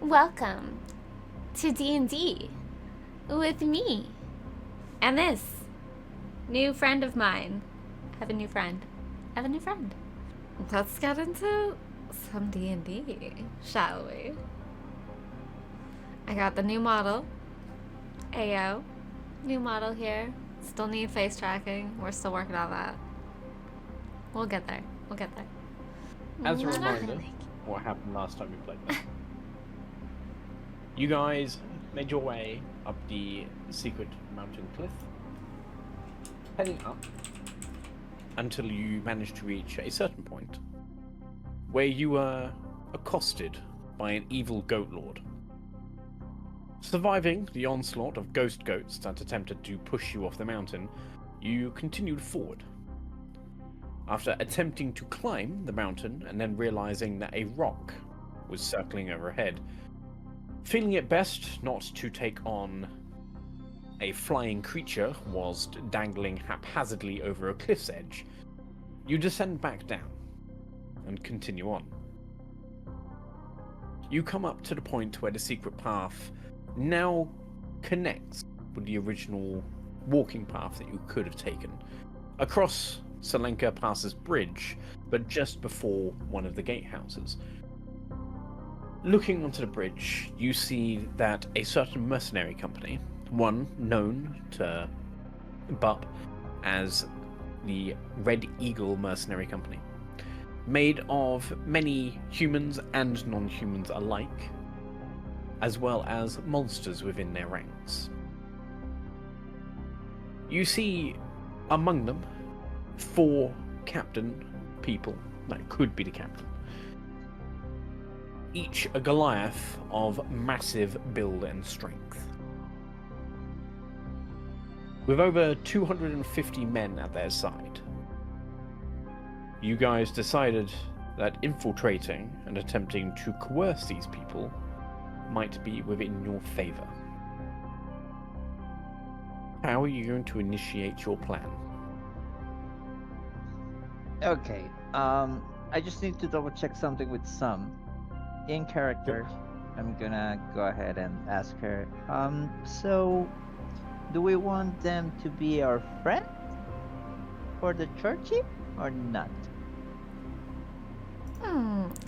Welcome to D&D with me and this new friend of mine. I have a new friend. Let's get into some D&D, shall we? I got the new model, AO. New model here. Still need face tracking. We're still working on that. We'll get there. As a reminder, what happened last time we played this. You guys made your way up the secret mountain cliff, heading up until you managed to reach a certain point where you were accosted by an evil goat lord. Surviving the onslaught of ghost goats that attempted to push you off the mountain, you continued forward. After attempting to climb the mountain and then realizing that a rock was circling overhead, feeling it best not to take on a flying creature whilst dangling haphazardly over a cliff's edge, you descend back down and continue on. You come up to the point where the secret path now connects with the original walking path that you could have taken across Selenka Pass's bridge, but just before one of the gatehouses. Looking onto the bridge, you see that a certain mercenary company, one known to Bup as the Red Eagle Mercenary Company, made of many humans and non-humans alike, as well as monsters within their ranks. You see among them 4 captain people that could be the captain, each a Goliath of massive build and strength. With over 250 men at their side, you guys decided that infiltrating and attempting to coerce these people might be within your favor. How are you going to initiate your plan? Okay, I just need to double check something with Sum. In character, I'm gonna go ahead and ask her, so do we want them to be our friend for the churchy or not?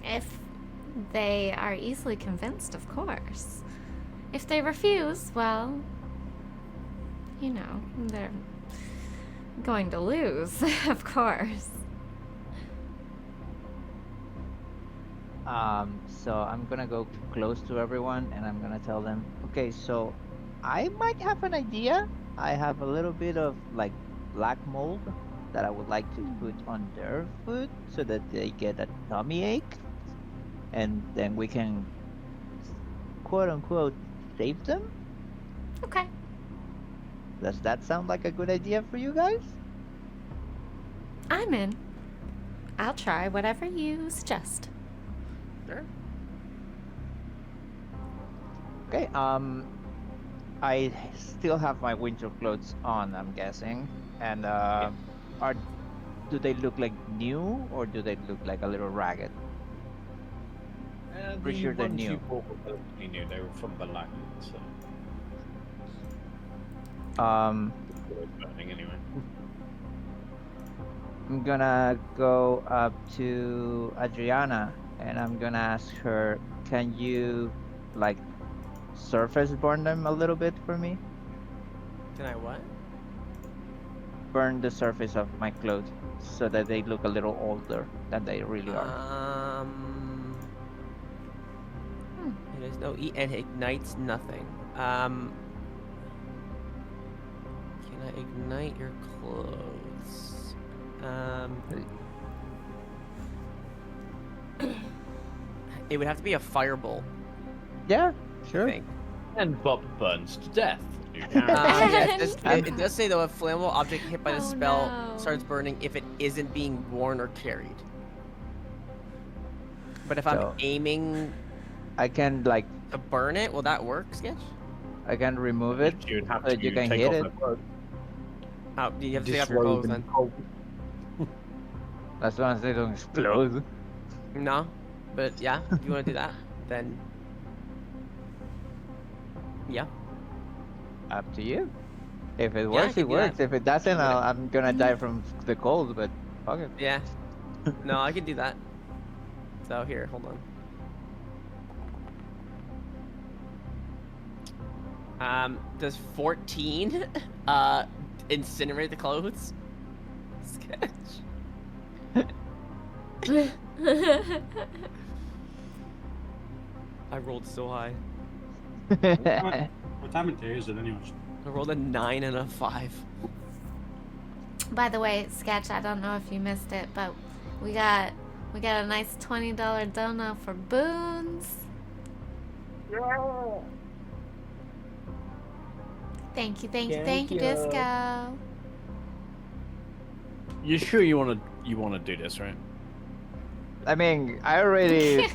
If they are easily convinced, of course. If they refuse, well, you know, they're going to lose, of course. So I'm gonna go close to everyone and I'm gonna tell them, okay, so I might have an idea. I have a little bit of like black mold that I would like to put on their food so that they get a tummy ache, and then we can quote unquote save them. Okay. Does that sound like a good idea for you guys? I'm in. I'll try whatever you suggest. Sure. Okay, I still have my winter clothes on, I'm guessing. And do they look like new or do they look like a little ragged? Pretty sure they're new. You knew they were from the land, so. Burning anyway. I'm gonna go up to Adriana and I'm gonna ask her, can you like surface burn them a little bit for me? Can I what? Burn the surface of my clothes so that they look a little older than they really are. There's no and ignites nothing. Can I ignite your clothes? It would have to be a firebolt. Yeah, I sure. think. And Bob burns to death. Yeah, it does say though, a flammable object hit by the Oh, spell no. starts burning if it isn't being worn or carried. But if So- I'm aiming I can like to burn it, will that work, Sketch? I can remove it. You'd have so to you can take hit off it. the clothes. Oh, you have to take off your clothes then. As long as they don't explode. No, but yeah, if you want to do that, then Yeah. Up to you. If it I works, can it do that. works. If it doesn't, Whatever. I'm gonna die from the cold. But fuck it. Yeah. No, I can do that. So here, hold on. Does 14 incinerate the clothes? Sketch. I rolled so high. What time of day is it anyway? I rolled a 9 and a 5. By the way, Sketch, I don't know if you missed it, but we got a nice $20 donut for Boons. Thank you, Disco. You sure you wanna do this, right? I mean, I already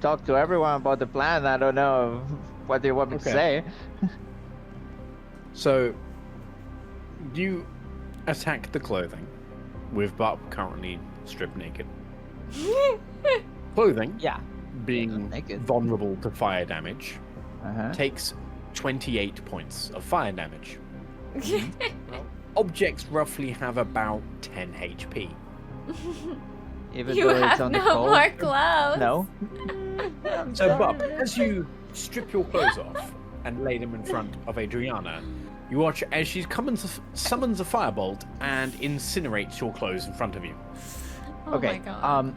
talked to everyone about the plan. I don't know what they want me to say. So, you attack the clothing, with Bop currently stripped naked. Clothing, Yeah. being Naked. vulnerable to fire damage, Uh-huh. takes 28 points of fire damage. Objects roughly have about 10 HP. Even You though it's have on the no cold. more clothes. No. So, Bop, as you strip your clothes off and lay them in front of Adriana, you watch as she summons a firebolt and incinerates your clothes in front of you. Oh Okay. my god.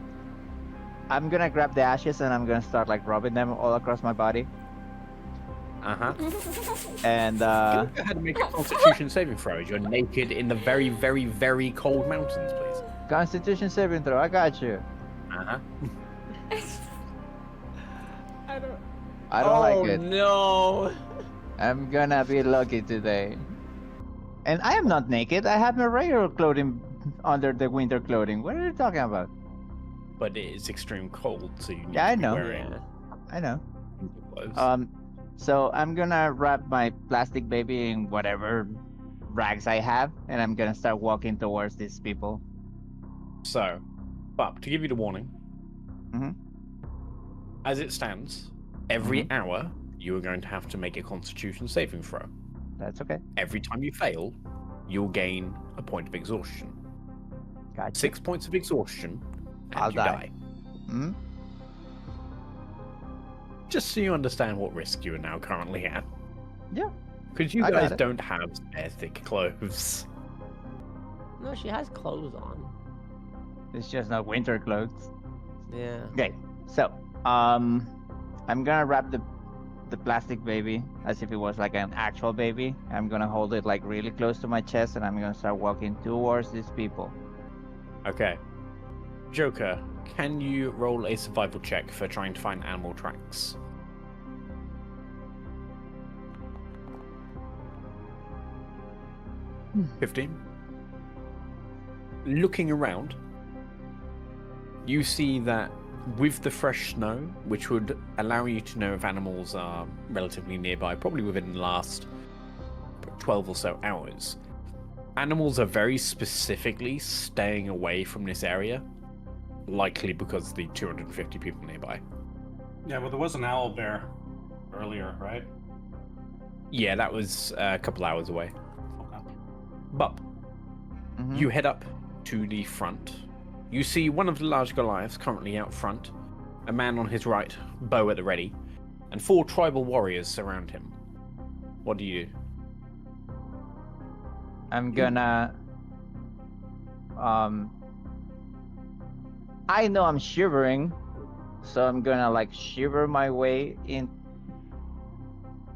I'm gonna grab the ashes and I'm gonna start like rubbing them all across my body. Uh-huh. And Go ahead and make a Constitution saving throw as you're naked in the very, very, very cold mountains, please. Constitution saving throw. I got you. Uh-huh. I don't like it. No. I'm gonna be lucky today. And I am not naked. I have my regular clothing under the winter clothing. What are you talking about? But it is extreme cold, so you need Yeah, to I be know. wearing I know. winter clothes. So I'm gonna wrap my plastic baby in whatever rags I have, and I'm gonna start walking towards these people. So, but to give you the warning, Mhm. as it stands, every hour you are going to have to make a Constitution saving throw. That's okay. Every time you fail, you'll gain a point of exhaustion. Gotcha. 6 points of exhaustion, and I'll you die. die. Mhm. Just so you understand what risk you are now currently at. Yeah. Because you I got guys it. don't have spare thick clothes. No, she has clothes on. It's just not winter clothes. Yeah. Okay. So, I'm gonna wrap the plastic baby as if it was like an actual baby. I'm gonna hold it like really close to my chest, and I'm gonna start walking towards these people. Okay. Joker, can you roll a survival check for trying to find animal tracks? Hmm. 15. Looking around, you see that with the fresh snow, which would allow you to know if animals are relatively nearby, probably within the last 12 or so hours, animals are very specifically staying away from this area, likely because of the 250 people nearby. Yeah, well, there was an owl bear earlier, right? Yeah, that was a couple hours away. Okay. But Mhm. you head up to the front. You see one of the large Goliaths currently out front, a man on his right, bow at the ready, and 4 tribal warriors surround him. What do you do? I'm gonna I know I'm shivering, so I'm gonna like shiver my way in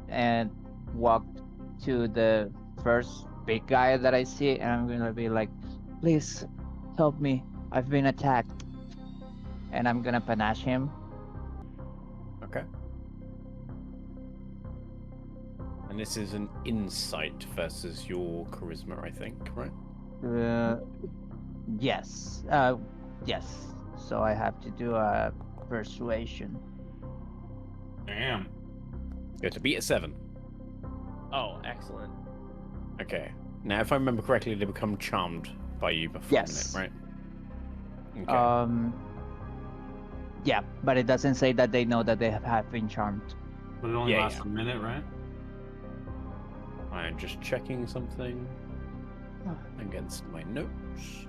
and walk to the first big guy that I see, and I'm gonna be like, please help me, I've been attacked. And I'm gonna panache him. Okay. And this is an insight versus your charisma, I think, right? Yes. Yes. So I have to do a persuasion. Damn. You have to beat a 7. Oh, excellent. Okay. Now, if I remember correctly, they become charmed by you before Yes. a minute, right? Okay. Yeah, but it doesn't say that they know that they have been charmed. But it only Yeah, lasts yeah. a minute, right? I'm just checking something against my notes.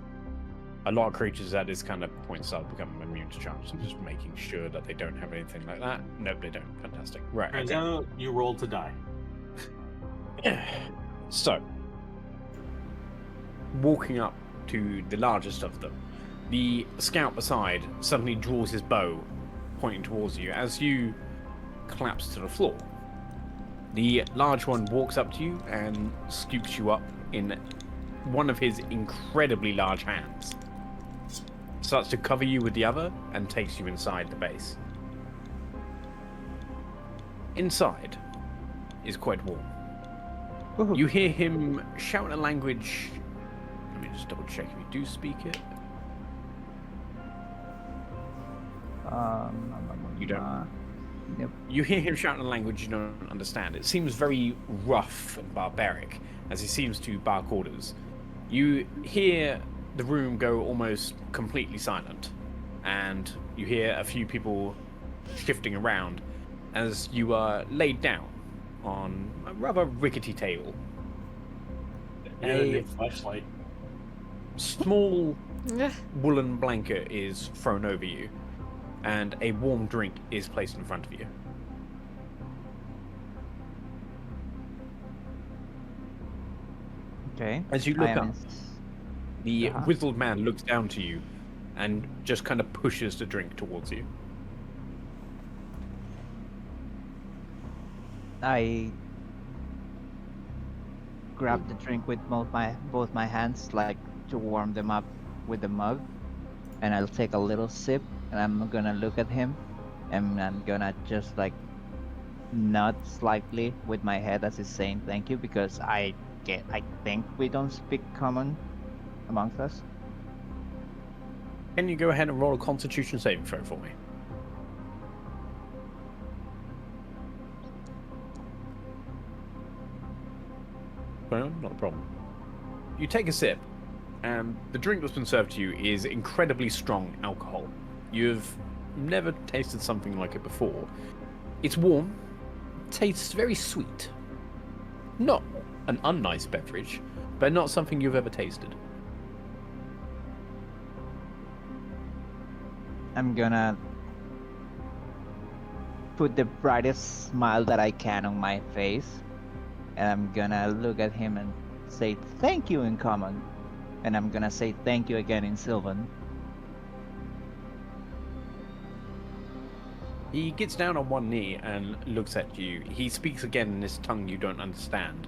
A lot of creatures at this kind of point start becoming immune to charms. I'm just making sure that they don't have anything like that. Nope, they don't. Fantastic. Right. Turns out you rolled to die. So, walking up to the largest of them, the scout beside suddenly draws his bow, pointing towards you. As you collapse to the floor, the large one walks up to you and scoops you up in one of his incredibly large hands. Starts to cover you with the other and takes you inside the base. Inside is quite warm. Woohoo. You hear him shout a language. Let me just double check if you do speak it. You don't. Yep. You hear him shout in a language you don't understand. It seems very rough and barbaric, as he seems to bark orders. You hear the room go almost completely silent, and you hear a few people shifting around as you are laid down on a rather rickety table. Yeah, A flashlight. small Ugh. woolen blanket is thrown over you, and a warm drink is placed in front of you. Okay. As you look I am up, the Uh-huh. grizzled man looks down to you and just kind of pushes the drink towards you. I grab the drink with both my hands, like to warm them up with the mug, and I'll take a little sip, and I'm gonna look at him, and I'm gonna just like nod slightly with my head as he's saying thank you, because I think we don't speak common amongst us. Can you go ahead and roll a Constitution saving throw for me? Well, not a problem. You take a sip, and the drink that's been served to you is incredibly strong alcohol. You've never tasted something like it before. It's warm, tastes very sweet. Not an unnice beverage, but not something you've ever tasted. I'm gonna put the brightest smile that I can on my face, and I'm gonna look at him and say thank you in common, and I'm gonna say thank you again in Sylvan. He gets down on one knee and looks at you. He speaks again in this tongue you don't understand.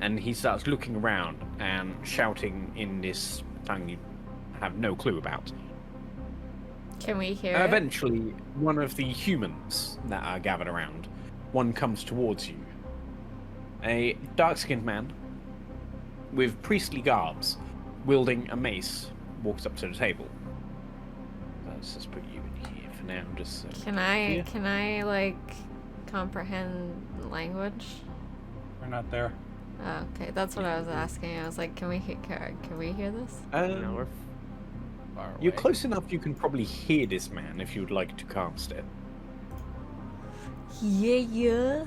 And he starts looking around and shouting in this tongue you have no clue about. Can we hear it? Eventually, one of the humans that are gathered around, one comes towards you. A dark-skinned man with priestly garbs, wielding a mace, walks up to the table. Let's just put you in here for now, just so... Can I Yeah. can I like comprehend language? We're not there. Oh, okay, that's what I was asking. I was like, can we hear this? No, we're far away. You're close enough you can probably hear this man if you'd like to cast it. Yeah.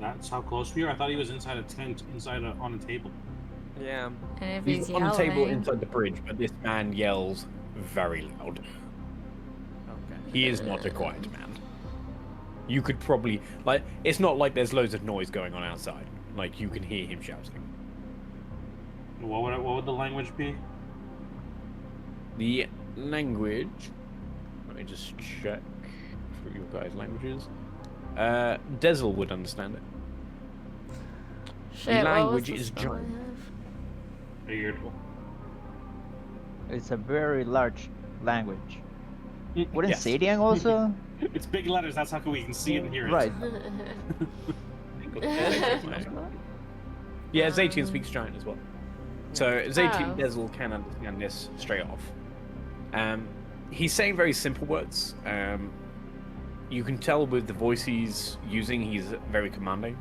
That's how close we are. I thought he was inside a tent, on a table. Yeah. And if He's he's on the table yelling, inside the bridge, but this man yells very loud. Okay. He is not a quiet man. You could probably, like, it's not like there's loads of noise going on outside. Like, you can hear him shouting. What would the language be? The language, let me just check through your guys' languages. Dessel would understand it. shit, what was language the is spell I giant. have? Figured. It's a very large language. Wouldn't Yes. ZeTian also? It's big letters. That's how we can see it and hear it. Right. Yeah, ZeTian speaks giant as well. So ZeTian Oh. Dessel can understand this straight off. He's saying very simple words. You can tell with the voice he's using, he's very commanding.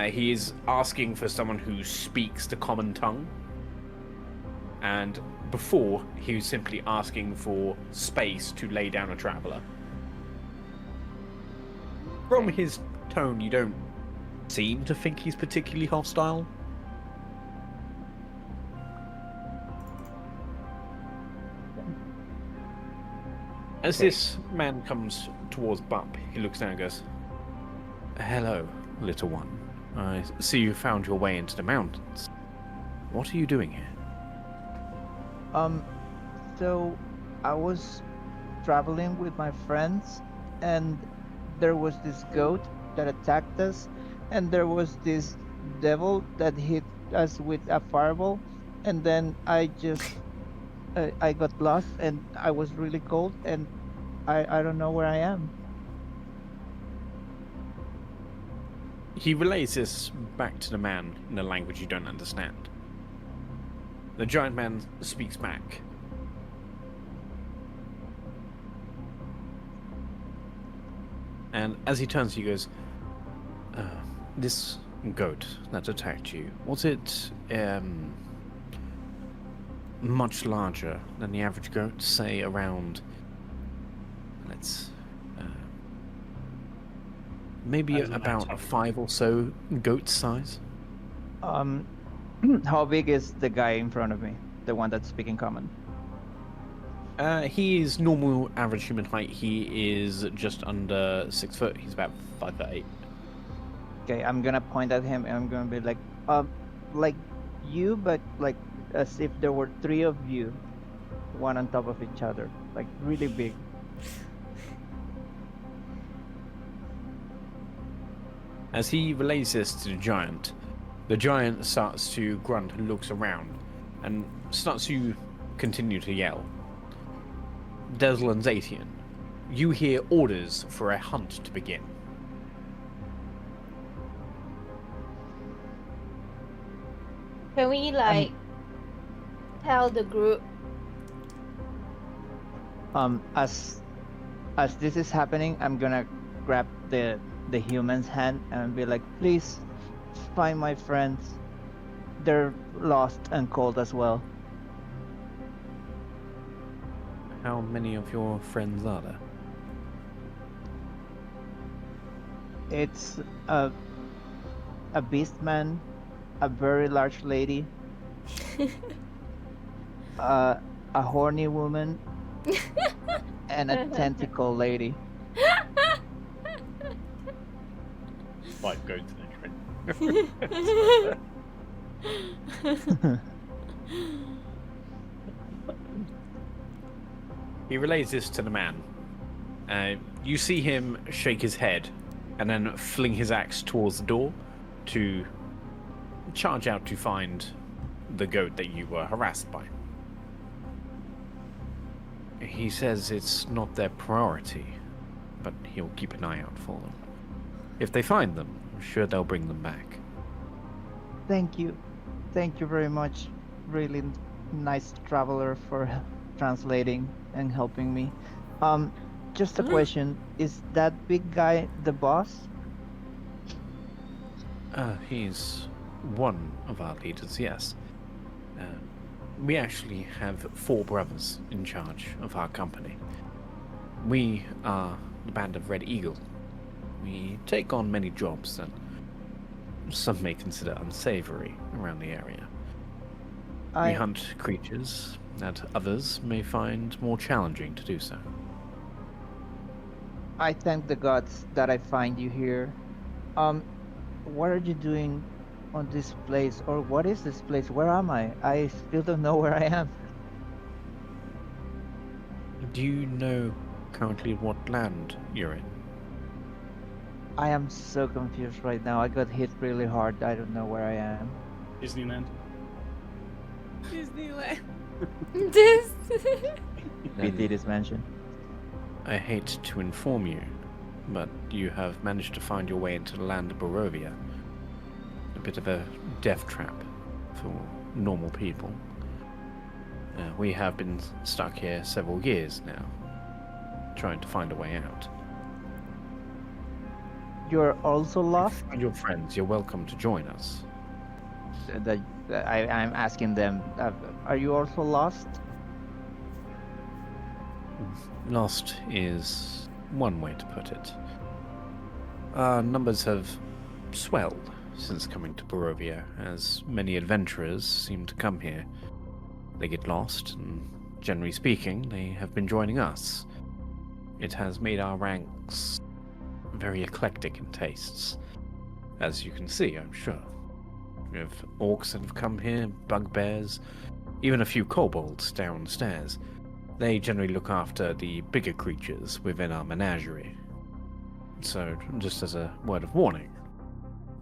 He is asking for someone who speaks the common tongue. And before, he was simply asking for space to lay down a traveler. From his tone, you don't seem to think he's particularly hostile. As this man comes towards Bump, he looks down and goes, "Hello, little one. I see you found your way into the mountains. What are you doing here?" So I was traveling with my friends, and there was this goat that attacked us, and there was this devil that hit us with a fireball, and then I got lost, and I was really cold, and I don't know where I am. He relays this back to the man in a language you don't understand. The giant man speaks back. And as he turns to you, he goes, "This goat that attacked you, was it much larger than the average goat? Say around, maybe As in about that a 5 or so goat size?" How big is the guy in front of me, the one that's speaking common? He is normal average human height. He is just under 6 foot. He's about 5'8". Okay, I'm gonna point at him, and I'm gonna be like you, but like as if there were three of you, one on top of each other, like really big. As he relays this to the giant starts to grunt and looks around and starts to continue to yell. Dessel and ZeTian, you hear orders for a hunt to begin. Can we tell the group? As this is happening, I'm gonna grab the human's hand and be like, please find my friends. They're lost and cold as well. How many of your friends are there? It's a beast man, a very large lady, a horny woman, and a tentacle lady. 5 goats in a trend. He relays this to the man. You see him shake his head and then fling his axe towards the door to charge out to find the goat that you were harassed by. He says it's not their priority, but he'll keep an eye out for them. If they find them, I'm sure they'll bring them back. Thank you very much. Really nice traveler for translating and helping me. Just a question: is that big guy the boss? He's one of our leaders, yes. We actually have 4 brothers in charge of our company. We are the Band of Red Eagle. We take on many jobs that some may consider unsavory around the area. We hunt creatures that others may find more challenging to do so. I thank the gods that I find you here. What are you doing on this place, or what is this place? Where am I? I still don't know where I am. Do you know currently what land you're in? I am so confused right now. I got hit really hard. I don't know where I am. Disneyland. Disneyland. This. This mentioned. I hate to inform you, but you have managed to find your way into the land of Barovia. A bit of a death trap for normal people. We have been stuck here several years now, trying to find a way out. You're also lost? And your friends, you're welcome to join us. I'm asking them, are you also lost? Lost is one way to put it. Our numbers have swelled since coming to Barovia, as many adventurers seem to come here. They get lost, and generally speaking, they have been joining us. It has made our ranks very eclectic in tastes, as you can see, I'm sure. We have orcs that have come here, bugbears, even a few kobolds downstairs. They generally look after the bigger creatures within our menagerie. So, just as a word of warning,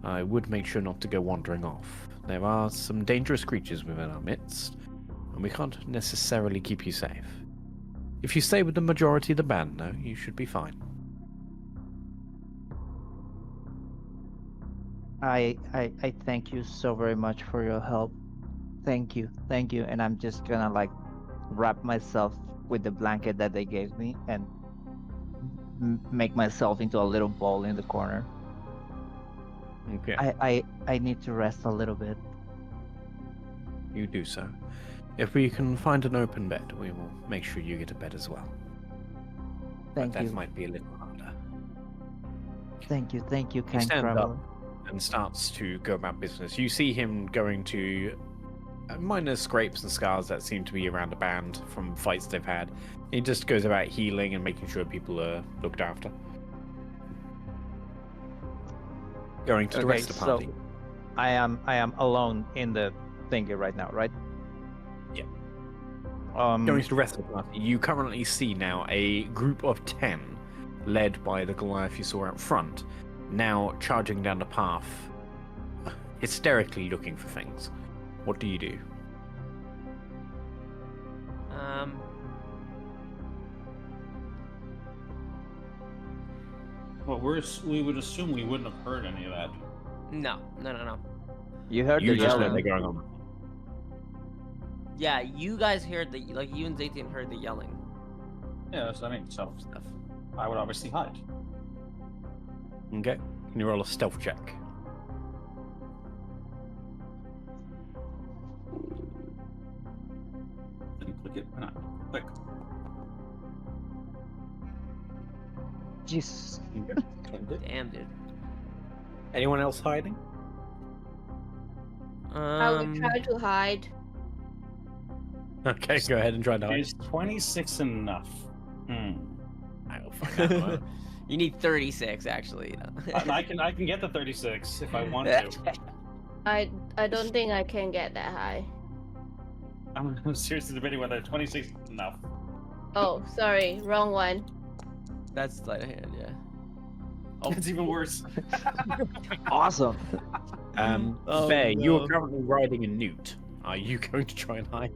I would make sure not to go wandering off. There are some dangerous creatures within our midst, and we can't necessarily keep you safe. If you stay with the majority of the band, though, you should be fine. I thank you so very much for your help. Thank you, and I'm just gonna like wrap myself with the blanket that they gave me and make myself into a little ball in the corner. Okay. I need to rest a little bit. You do so. If we can find an open bed, we will make sure you get a bed as well. Thank But you. that might be a little harder. Thank you, kind stands up. traveler. And starts to go about business. You see him going to minor scrapes and scars that seem to be around the band from fights they've had. He just goes about healing and making sure people are looked after. Going to the rest of the party. So I am alone in the thingy right now, right? Yeah. Mm. Going to the rest of the party, you currently see now a group of 10, led by the Goliath you saw out front, now charging down the path, hysterically looking for things. What do you do? Well, we would assume we wouldn't have heard any of that. No. You heard You the just know yelling. they're going on. Yeah, you guys heard you and ZeTian heard the yelling Yeah, that's what I mean. So stuff. I would obviously hide. Okay. Can you roll a stealth check? Didn't click it. Why not? Click. Jesus. Damn, dude. Anyone else hiding? I will try to hide. Okay, go ahead and try to hide. Is 26 enough? I'll find out. You need 36, actually. I can get the 36 if I want to. I don't think I can get that high. I'm seriously debating whether 26 is enough. Oh, sorry, wrong one. That's sleight of hand, yeah. Oh, it's even worse. Awesome. Oh, Faye, you no. are currently riding a newt. Are you going to try and hide?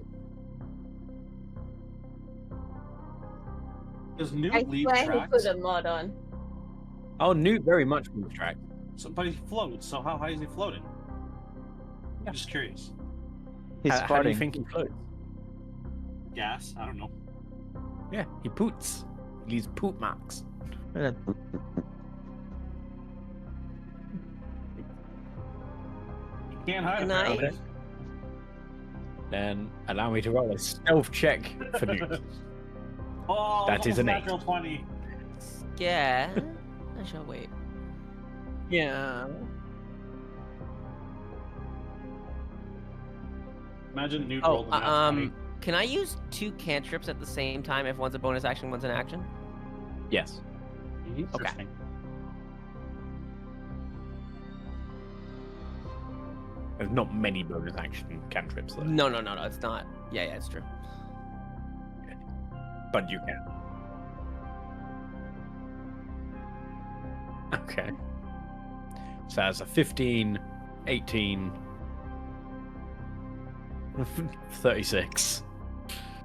Does Newt I leave swear he tracks? put a mod on. Oh, newt very much moves track. So, but he floats. So how high is he floating? I'm just curious. He's How do you farting. think he floats? Gas? I don't know. Yeah, he poots. He leaves poop marks. He can't hide. Nice. apparently. Then allow me to roll a stealth check for newt. Oh, That is an eight. natural 20. Yeah. I shall wait. Yeah. Imagine Newt Oh, rolled a natural 20. can I use 2 cantrips at the same time if one's a bonus action, one's an action? Yes. Interesting. There's not many bonus action cantrips though. No, it's not. Yeah, it's true. But you can. Okay. So that's a 15, 18, 36.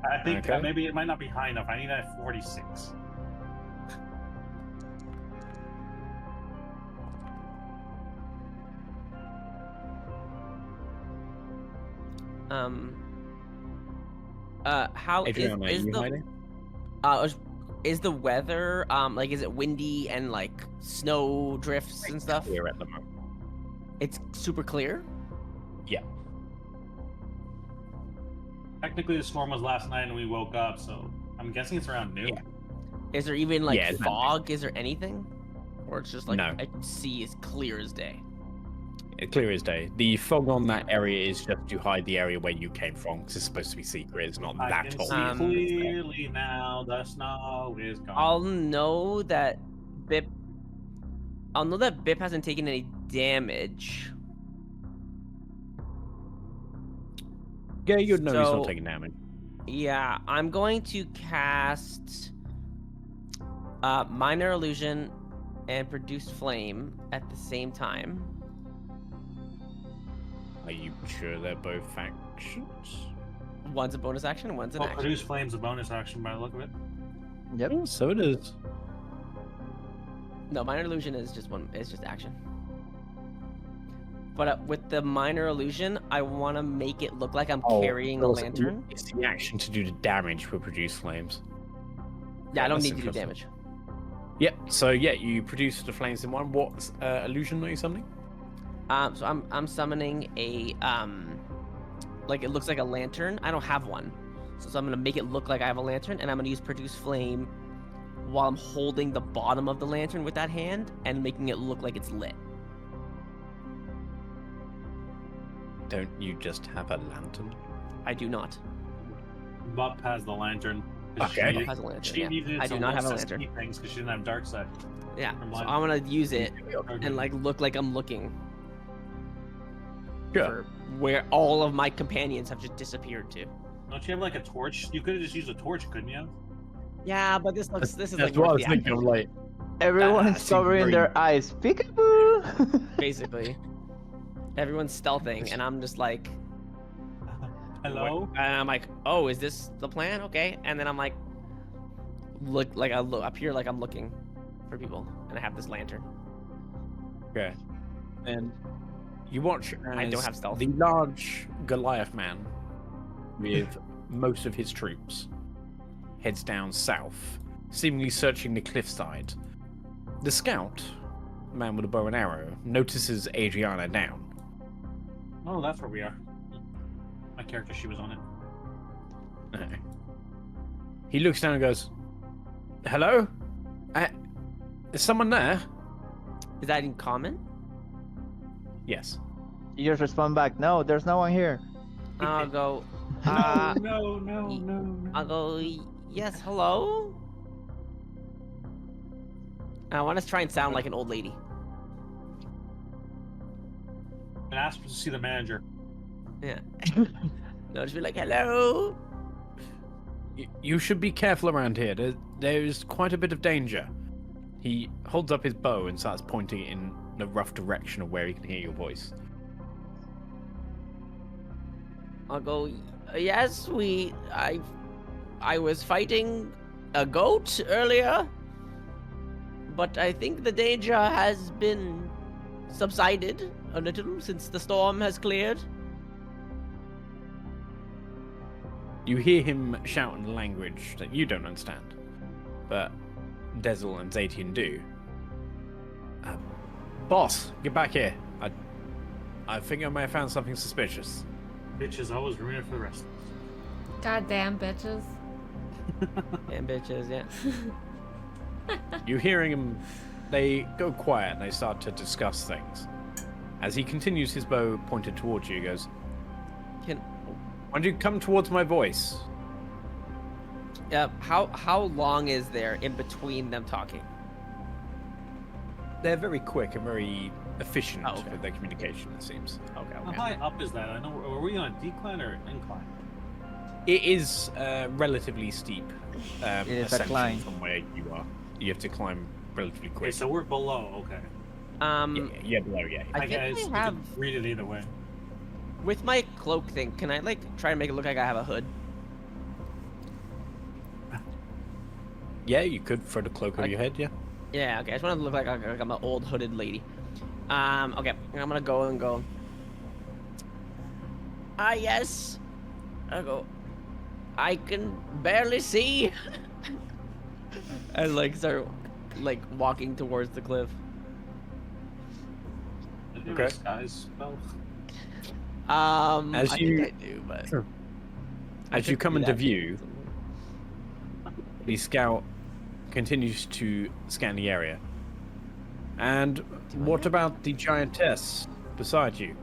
I think Okay. maybe it might not be high enough. I need that 46. How Adriana, are is you the hiding? is the weather like is it windy and like snow drifts and stuff? Clear at the moment. It's super clear. Yeah. Technically, the storm was last night and we woke up, so I'm guessing it's around noon. Yeah. Is there even like Yeah, it's not fog? Is there anything? Or it's just like No. I can see as clear as day. Clear as day. The fog on that area is just to hide the area where you came from, because it's supposed to be secret. It's not I that can obvious. see clearly now. The snow is gone. I'll know that Bip hasn't taken any damage. Yeah, you'd know he's So- not taking damage. Yeah, I'm going to cast Minor Illusion and Produce Flame at the same time. Are you sure they're both actions? One's a bonus action, and one's an Oh, action. produce flames a bonus action by the look of it. Yep. Oh, so it is. No, Minor Illusion is just action. But with the Minor Illusion, I want to make it look like I'm carrying a lantern. It's the action to do the damage with produce flames. Yeah, I don't that's need to do interesting. damage. Yep. So yeah, you produce the flames in one. What illusion are you summoning? So I'm summoning a like it looks like a lantern. I don't have one, so I'm gonna make it look like I have a lantern, and I'm gonna use Produce Flame while I'm holding the bottom of the lantern with that hand and making it look like it's lit. Don't you just have a lantern? I do not. Bup has the lantern. 'cause Okay. She, Bup has a lantern, she yeah. needed I to do not have a access lantern. key things because she didn't have dark side. Yeah, From so mine. I'm gonna use it Okay. and like look like I'm looking Sure. for where all of my companions have just disappeared to. Don't you have like a torch? You could have just used a torch, couldn't you? Yeah, but this is That's like what I worth was the thinking. effort, I'm like, Everyone's seems covering very- their eyes. Peekaboo! basically. Everyone's stealthing, and I'm just like, Hello? and I'm like, oh, is this the plan? Okay, and then I'm like, I look up here like I'm looking for people, and I have this lantern. okay. And you watch I don't as have stealth. the large Goliath man with most of his troops heads down south, seemingly searching the cliffside. The scout, the man with a bow and arrow, notices Adriana down. Oh, that's where we are. My character, she was on it. He looks down and goes, "Hello? Is someone there?" Is that in common? Yes. You just respond back. No, there's no one here. I'll go. No, no. I'll go. Yes, hello. I want to try and sound like an old lady. And ask to see the manager. Yeah. No, just be like, hello. You should be careful around here. There's quite a bit of danger. He holds up his bow and starts pointing it in the rough direction of where he can hear your voice. I'll go. Yes, I was fighting a goat earlier, but I think the danger has been subsided a little since the storm has cleared. You hear him shout in a language that you don't understand, but Dessel and ZeTian do. Boss, get back here. I think I may have found something suspicious. Bitches always ruin it for the rest. Goddamn bitches. And bitches, yeah. You hearing him, they go quiet and they start to discuss things. As he continues his bow pointed towards you, he goes, Can "Why don't you come towards my voice?" how long is there in between them talking? They're very quick and very efficient Oh, okay. with their communication, it seems. Okay, How okay. high up is that? I know. Are we on a decline or incline? It is relatively steep. It is a ascension climb. from where you are. You have to climb relatively Okay, quick. so we're below. Okay. Yeah, below, yeah. I I think guess I you have- can read it either way. With my cloak thing, can I like try to make it look like I have a hood? Yeah, you could throw the cloak over Like- your head, yeah. Yeah, okay. I just want to look like I'm an old hooded lady. Okay. I'm gonna go and go. Yes. I go. I can barely see. And like start like walking towards the cliff. Did you Okay. have a disguise spell? As I you- think I do, but Sure. I As you could come do into that. view, the scout continues to scan the area. And what about the giantess? beside you.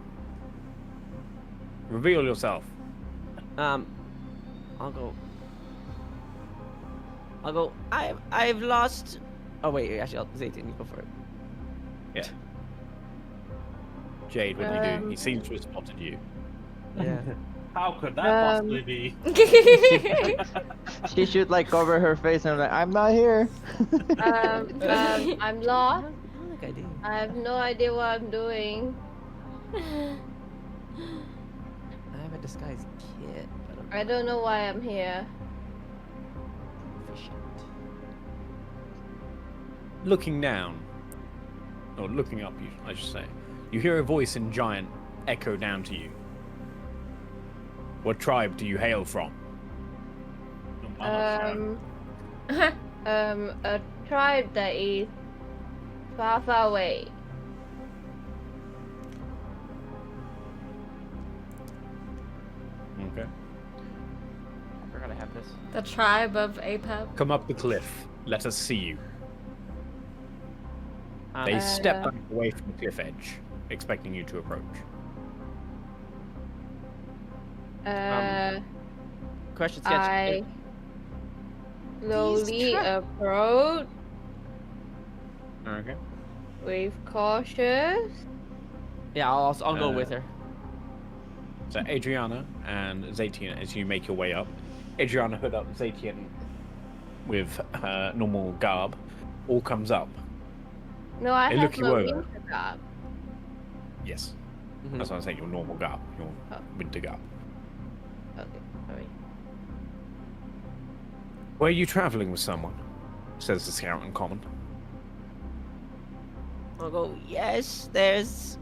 Reveal yourself. I'll go. I've lost. Oh wait, actually, ZeTian, you go for it. Yeah. Jade, what do you do? He seems to have spotted you. Yeah. How could that possibly be? She should like cover her face and like, I'm not here. I'm lost. I think I do. I have no idea what I'm doing. I have a disguised kit, but I'm I don't know why I'm here. proficient. Looking down, or looking up, I should say, you hear a voice in Giant echo down to you. What tribe do you hail from? A tribe that is far, far away. Okay. I forgot I have this. The tribe of Apep. Come up the cliff. Let us see you. They Uh, step back away from the cliff edge, expecting you to approach. Question sketch. I slowly approach Okay. with cautious. Yeah, I'll go with her. So Adriana and ZeTian, as you make your way up, Adriana hood up, ZeTian with normal garb, all comes up. No, I Hey, have look you my over. winter garb. Yes, Mhm. that's what I'm saying. Your normal garb, your Oh. winter garb. Okay, sorry. Were you traveling with someone? Says the scout in common. I'll go, yes, there's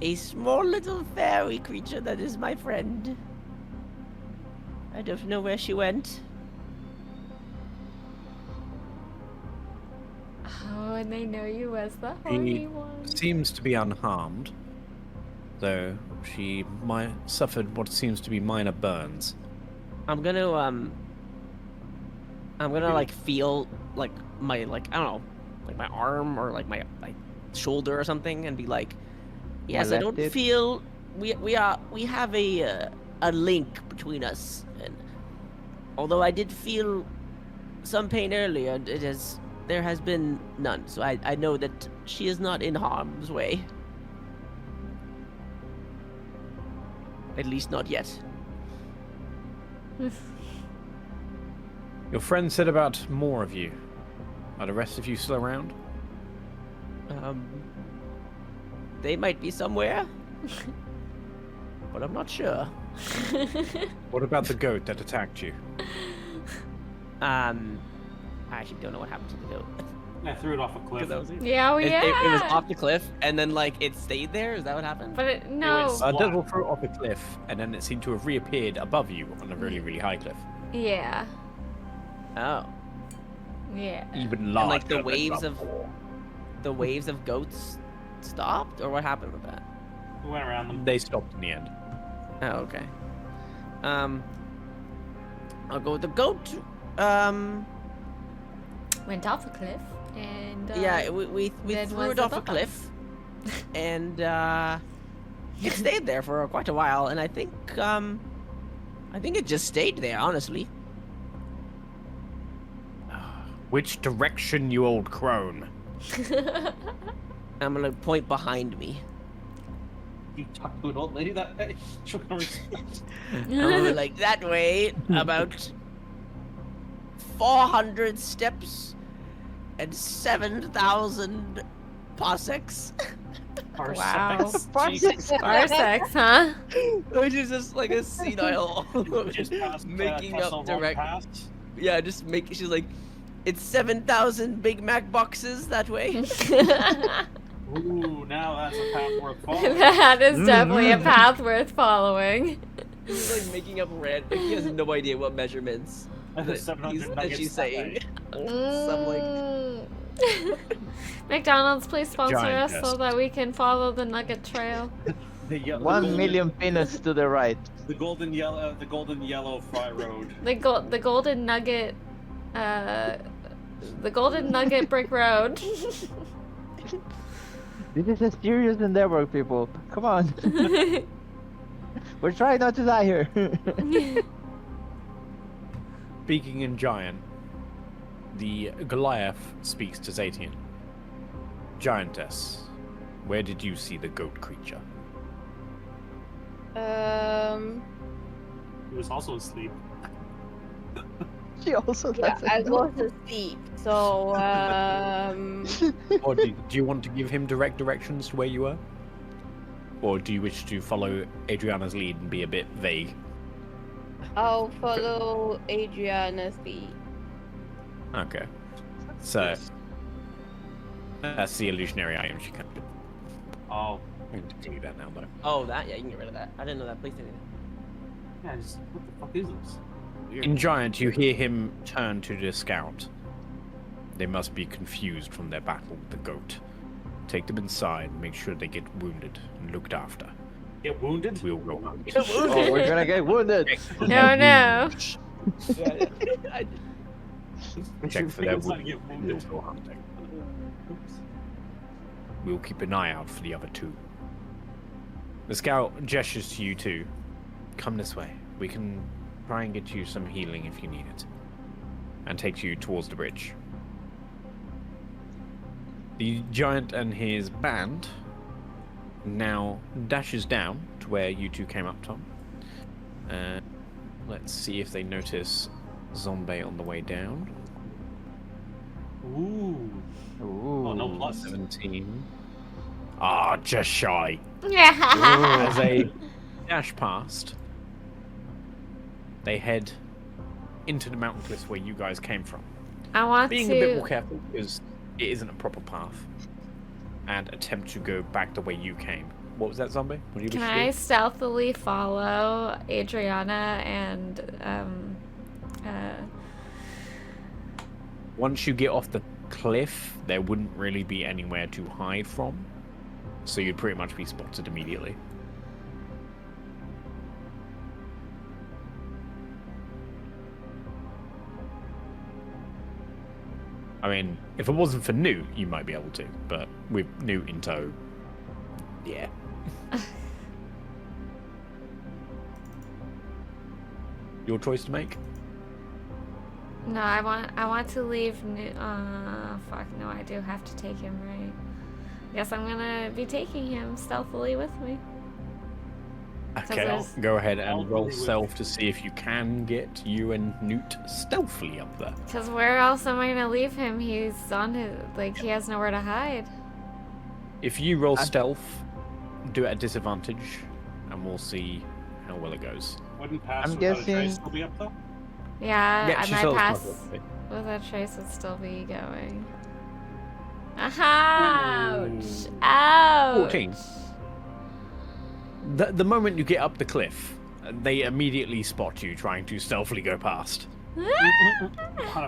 a small little fairy creature that is my friend. I don't know where she went. Oh, and they know you as the holy one. Seems to be unharmed, though she suffered what seems to be minor burns. I'm gonna like feel like my I don't know, like my arm or like my shoulder or something, and be like, yes, I don't left it. feel we have a link between us, and although I did feel some pain earlier, there has been none, so I know that she is not in harm's way. At least not yet. Your friend said about more of you. Are the rest of you still around? They might be somewhere, but I'm not sure. What about the goat that attacked you? I actually don't know what happened to the goat. I threw it off a cliff. Yeah, oh yeah. It was off the cliff, and then like it stayed there. Is that what happened? But no. Splat. Dessel threw it off a cliff, and then it seemed to have reappeared above you on a really, really high cliff. Yeah. Oh, Yeah. Even and larger. like the than waves before. of goats stopped, or what happened with that? We went around them. They stopped in the end. Oh, okay. I'll go with the goat. Went off a cliff and. Yeah, we then threw was it off a above cliff, and it stayed there for quite a while, and I think it just stayed there, honestly. Which direction, you old crone? I'm gonna point behind me. You talk to an old lady that way? She'll come respect. I'm gonna be like that way, about 400 steps and 7,000 parsecs. Wow. Jesus. Parsecs, huh? Which is just like a senile Just past, making Dessel up walked direct. past. Yeah, just make. She's like, it's 7,000 Big Mac boxes that way. Ooh, now that's a path worth following. That is definitely a path worth following. She's like making up red. Like, he has no idea what measurements that, 700 that nuggets she's that saying. way. Some like. McDonald's, please sponsor Giant us so test. that we can follow the nugget trail. The 1 golden- million peanuts to the right. The golden yellow fry road. The golden nugget, the golden nugget brick road. This is a serious endeavor, people. Come on. We're trying not to die here. Speaking in giant, the Goliath speaks to ZeTian. Giantess, where did you see the goat creature? He was also asleep. She also Yeah, doesn't I know. go to sleep. So Or do you want to give him direct directions to where you were? Or do you wish to follow Adriana's lead and be a bit vague? I'll follow Adriana's lead. Okay. So, Yes. that's the illusionary item she can do. Oh, I can continue that now, though. Oh, that? Yeah, you can get rid of that. I didn't know that. Please anything. yeah. Just, what the fuck is this? Weird. In Giant, you hear him turn to the scout. They must be confused from their battle with the goat. Take them inside and make sure they get wounded and looked after. Get wounded? We'll go hunt. Oh, we're gonna get wounded. No, no. Check for their It's not to wounds. get We'll wounded. go hunting. Oops. We'll keep an eye out for the other two. The scout gestures to you two. Come this way. We can try and get you some healing if you need it. And takes you towards the bridge. The giant and his band now dashes down to where you two came up, Tom. Let's see if they notice Zombae on the way down. Ooh. Ooh. Oh, no plus. 17. Ah, just shy. Yeah. As they dash past, they head into the mountain cliffs where you guys came from. I want Being a bit more to. careful because it isn't a proper path. And attempt to go back the way you came. What was that, Zombie? What do you Can wish I to do? stealthily follow Adriana and Once you get off the cliff, there wouldn't really be anywhere to hide from. So you'd pretty much be spotted immediately. I mean, if it wasn't for Newt, you might be able to, but with Newt in tow, yeah. Your choice to make? No, I want to leave. Fuck no, I do have to take him, right? Guess I'm gonna be taking him stealthily with me. Okay, there's- go ahead and I'll roll be with stealth to see if you can get you and Newt stealthily up there. Cause where else am I gonna leave him? He's on his he has nowhere to hide. If you roll stealth, do it at disadvantage, and we'll see how well it goes. Wouldn't pass I'm without a guessing- trace still be up though? Yeah, I she might still has pass. plus one. With that trace would still be going. Ouch! Ouch! 14. The moment you get up the cliff, they immediately spot you trying to stealthily go past. On a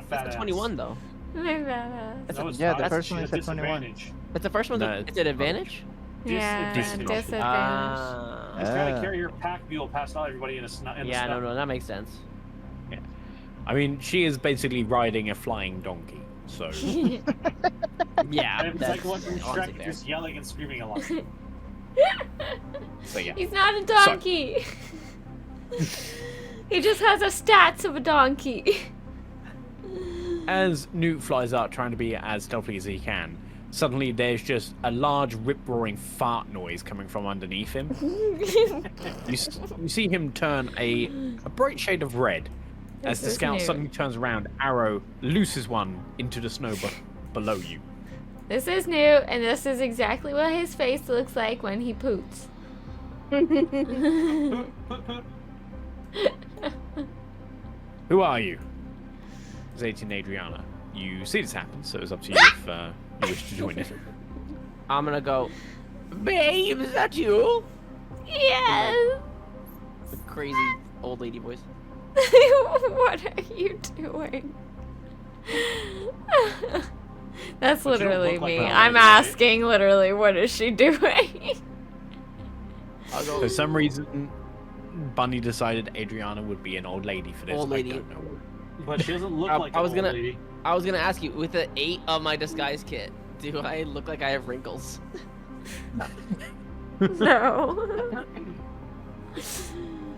fat That's ass. a 21 though. My badass. That's No, a, it's Yeah, not. the It's first one a is a 21. disadvantage. that's the first one. No, It's an advantage. Yeah, Disadvantage. disadvantage. Ah. He's trying Ah. to carry your pack mule past everybody in the snow. Yeah, no, that makes sense. I mean, she is basically riding a flying donkey, so... Yeah, It's that's like one from honestly Shrek, fair. just yelling and screaming a lot. so yeah. He's not a donkey. He just has the stats of a donkey. As Newt flies up, trying to be as stealthy as he can, suddenly there's just a large rip-roaring fart noise coming from underneath him. You see him turn a bright shade of red as the This is scout Newt. suddenly turns around, arrow looses one into the snow below you. This is new, and this is exactly what his face looks like when he poots. Poot, poot, poot. Who are you? ZeTian and Adriana. You see this happen, so it's up to you if you wish to join it. I'm gonna go. Babe, is that you? Yes. The crazy old lady voice. What are you doing? That's But you don't literally look like me. that I'm lady, right? asking literally, what is she doing? I'll go. For some reason, Bunny decided Adriana would be an old lady for this. Old lady. I don't know. But she doesn't look I- like I an was old gonna- lady. I was gonna ask you, with the 8 of my disguise kit, do I look like I have wrinkles? No.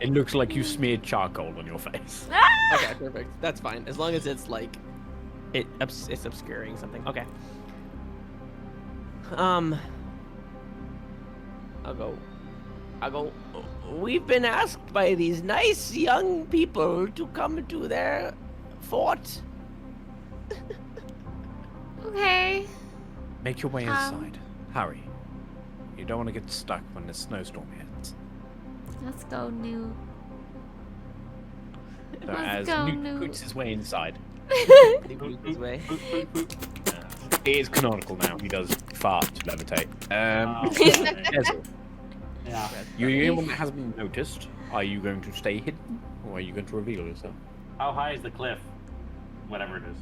It looks like you smeared charcoal on your face. Okay, perfect. That's fine. As long as it's like, it's obscuring something. Okay. I'll go. We've been asked by these nice young people to come to their fort. Okay. Make your way inside. Hurry. You don't want to get stuck when the snowstorm hits. Let's go, New. So Let's as go, Newt Newt. puts his way inside, He moves his way. it is canonical now. He does fart to levitate. Dessel, Yeah. you're the only one that hasn't noticed. Are you going to stay hidden, or are you going to reveal yourself? How high is the cliff? Whatever it is.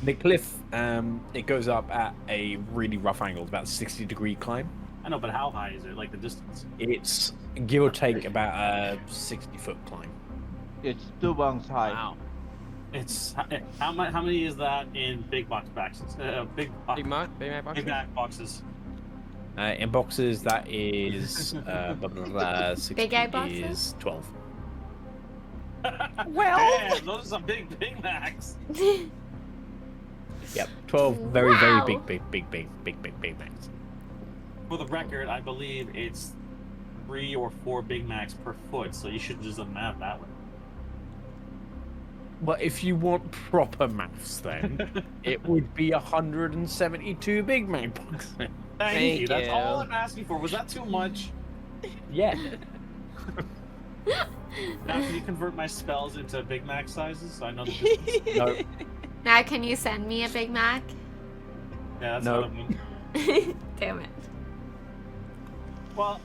The cliff, it goes up at a really rough angle. It's about a 60-degree climb. I know, but how high is it? Like the distance? It's give or take about a 60-foot climb. It's 2 bunks high. Wow. It's how many is that in big box boxes? Big back boxes. In boxes, that is 60 Big egg boxes? is 12. Well, Damn, those are some big Macs. Yep, 12 very, Wow. very big max. For the record, I believe it's 3 or 4 Big Macs per foot, so you should just map that way. Well, if you want proper maths, then it would be 172 Big Mac boxes. Thank you. That's you. all I'm asking for. Was that too much? Yeah. Now can you convert my spells into Big Mac sizes so I know the distance? No. Now, can you send me a Big Mac? Yeah, that's No. what I mean. Damn it. Well,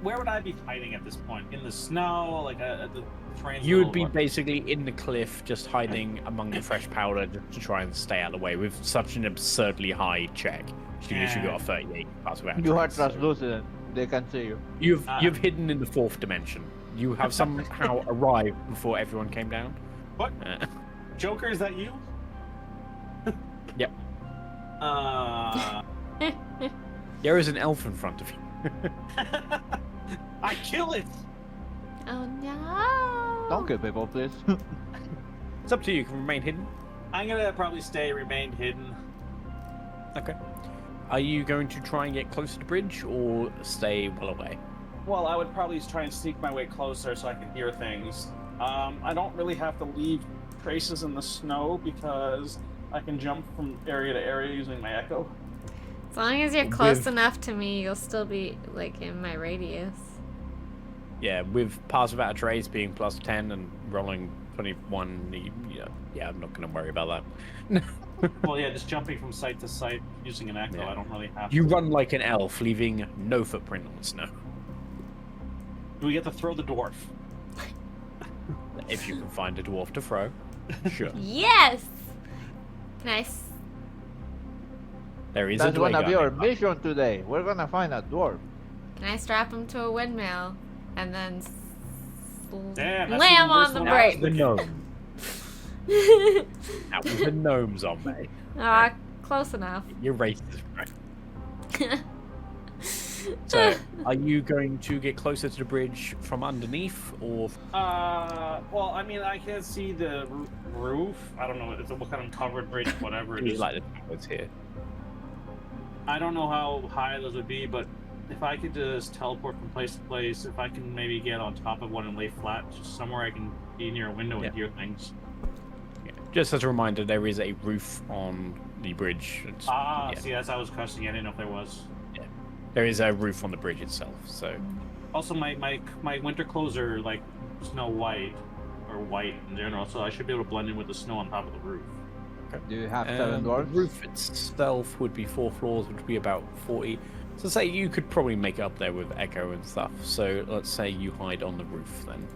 where would I be hiding at this point? In the snow, like at the train? You would be basically in the cliff, just hiding among the fresh powder just to try and stay out of the way with such an absurdly high check. You literally got a 38 pass without You are trace, so- translucent. They can see you. You've hidden in the 4th dimension. You have somehow arrived before everyone came down. What? Uh, Joker, is that you? Yep. There is an elf in front of you. I kill it! Oh no. Don't kill people, please. It's up to you. You can remain hidden. I'm gonna probably remain hidden. Okay. Are you going to try and get close to the bridge or stay well away? Well, I would probably try and sneak my way closer so I can hear things. I don't really have to leave traces in the snow because I can jump from area to area using my echo. As long as you're close With- enough to me, you'll still be like in my radius. Yeah, with pass without a trace being plus 10 and rolling 21, yeah, I'm not going to worry about that. Well, yeah, just jumping from site to site using an echo. Yeah. I don't really have You to. run like an elf, leaving no footprint on the snow. Do we get to throw the dwarf? If you can find a dwarf to throw, sure. Yes. Can I? There is That's a one of Dwayne your guy. mission today. We're gonna find a dwarf. Can I strap him to a windmill and then Damn, that's slam even worse on the than I was brake? The gnome. That was the gnome, Zombae. Ah, close enough. You're racist, right? So, are you going to get closer to the bridge from underneath, or Well, I mean, I can see the roof. I don't know what kind of covered bridge, whatever it you is. like the towers here? I don't know how high those would be, but if I could just teleport from place to place, if I can maybe get on top of one and lay flat, just somewhere I can be near a window Yeah. and hear things. Yeah. Just as a reminder, there is a roof on the bridge. It's, Ah, yeah, see, that's how I was questioning. I didn't know if there was. there is a roof on the bridge itself. So, Also, my winter clothes are like snow white, or white in general, so I should be able to blend in with the snow on top of the roof. Do you have 7 the dwarves? roof itself would be 4 floors, which would be about 40. So, say you could probably make it up there with echo and stuff. So, let's say you hide on the roof then.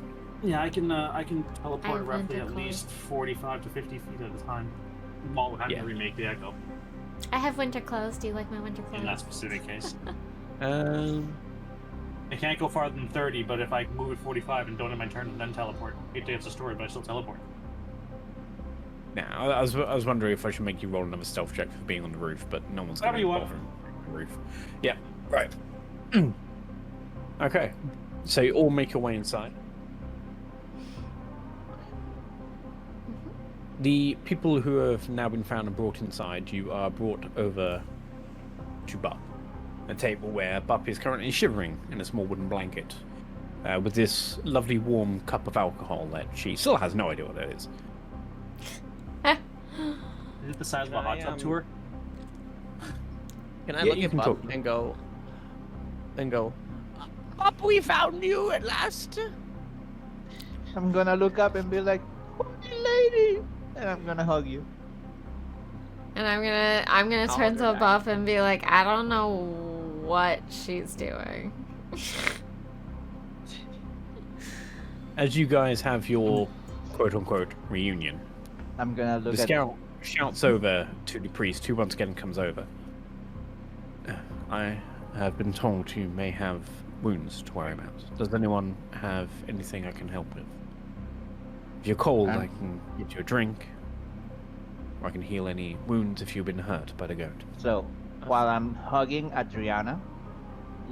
Yeah, I can I teleport have roughly winter at clothes. least 45 to 50 feet at a time. While having Yeah. to remake the echo I have winter clothes. Do you like my winter in that clothes? specific case. Um, I can't go farther than 30, but if I move at 45 and don't have my turn and then teleport, it gets a story, but I still teleport. now, I was wondering if I should make you roll another stealth check for being on the roof, but no one's going Whatever to you want. bother. roof. Yeah, right. Okay, so you all make your way inside. The people who have now been found and brought inside, you are brought over to Bup, a table where Bup is currently shivering in a small wooden blanket, with this lovely warm cup of alcohol that she still has no idea what it is. Is it the size of a hot tub tour? Can I Yeah, look you at can Bup talk. and go, Bup, we found you at last. I'm gonna look up and be like, "Holy lady!" and I'm gonna hug you. And I'm gonna I'll turn hug her to back. Buff and be like, I don't know what she's doing. As you guys have your quote-unquote reunion, I'm gonna look the at. scout shouts over to the priest, who once again comes over. I have been told you may have wounds to worry about. Does anyone have anything I can help with? If you're cold, I can get you a drink, or I can heal any wounds if you've been hurt by the goat. So while I'm hugging Adriana,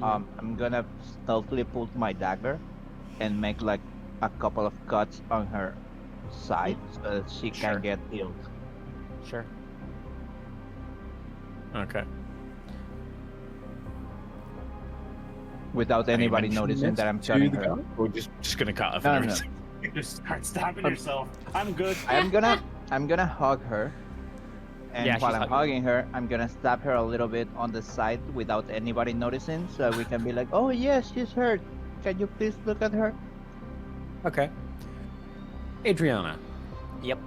I'm gonna stealthily pull my dagger and make like a couple of cuts on her side so that she Sure. can get healed. Sure. Okay. Without Are you anybody mentioning noticing this that I'm to cutting the her. goat, or just gonna cut her for No, no no, reason? Just start stabbing yourself. I'm good. I'm gonna hug her, and Yeah, while she's I'm hugging. hugging her, I'm gonna stab her a little bit on the side without anybody noticing, so we can be like, "Oh yes, she's hurt. Can you please look at her?" Okay. Adriana, Yep.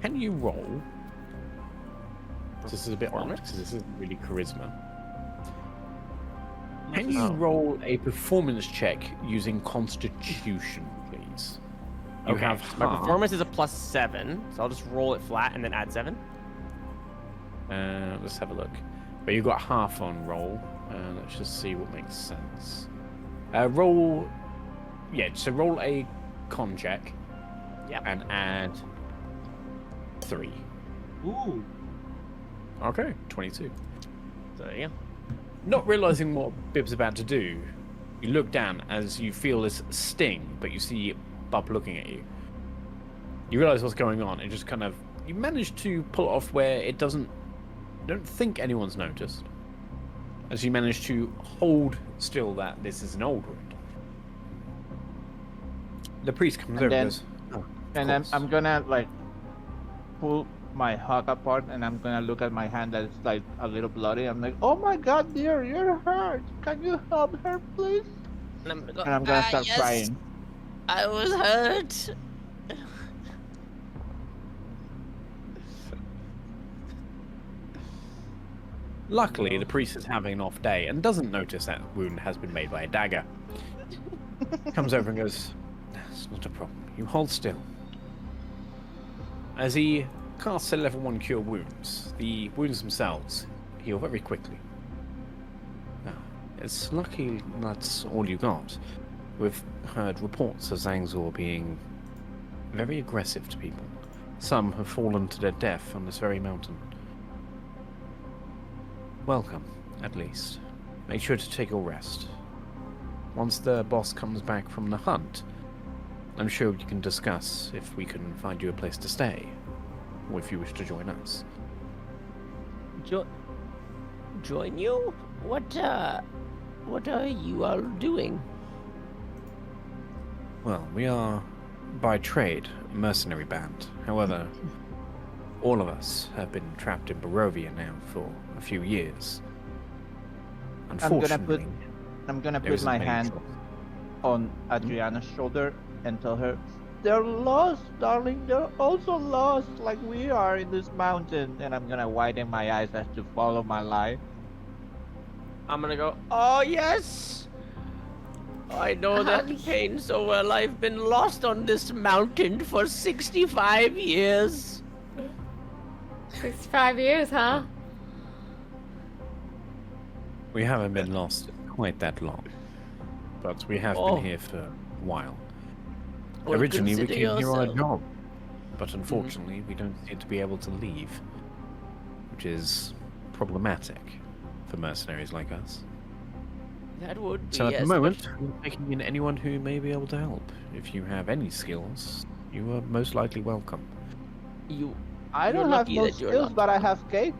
can you roll? This is a bit odd Performance? because this isn't really charisma. Can you Oh. roll a performance check using Constitution, please? You Okay. have My half. performance is a +7, so I'll just roll it flat and then add 7. Let's have a look. But you got half on roll. Let's just see what makes sense. Roll. Yeah, so roll a con check. Yep. And add 3. Ooh. Okay, 22. So yeah. Not realizing what Bib's about to do, you look down as you feel this sting, but you see Bub looking at you. You realize what's going on, and just kind of you manage to pull it off where it doesn't. You don't think anyone's noticed, as you manage to hold still that this is an old wound. The priest comes And over then- and goes, "Oh, of And then course." I'm gonna like pull my hug apart, and I'm gonna look at my hand that's like a little bloody. I'm like, "Oh my God, dear, you're hurt. Can you help her, please?" And And I'm gonna start yes, crying. I was hurt. Luckily, the priest is having an off day and doesn't notice that wound has been made by a dagger. Comes over and goes, "That's not a problem. You hold still." As he casts a level 1 cure wounds, the wounds themselves heal very quickly. Now, it's lucky that's all you got. We've heard reports of Zangzor being very aggressive to people. Some have fallen to their death on this very mountain. Welcome, at least. Make sure to take your rest. Once the boss comes back from the hunt, I'm sure we can discuss if we can find you a place to stay, or if you wish to join us. Join you? What are you all doing? Well, we are, by trade, a mercenary band. However, all of us have been trapped in Barovia now for a few years. Unfortunately, I'm gonna there put isn't my many hand choice. on Adriana's shoulder and tell her, "They're lost, darling. They're also lost, like we are in this mountain." And I'm gonna widen my eyes as to follow my light. I'm gonna go, oh yes! I know that pain so well. I've been lost on this mountain for 65 years. 65 years, huh? We haven't been lost quite that long, but we have Oh. been here for a while. Well, Originally, we consider came here on a yourself- job, but unfortunately, we don't seem to be able to leave, which is problematic for mercenaries like us. That would be. So at yes, the but moment, we're taking in anyone who may be able to help. If you have any skills, you are most likely welcome. I You're don't have lucky no that you're skills, not. but I have cake.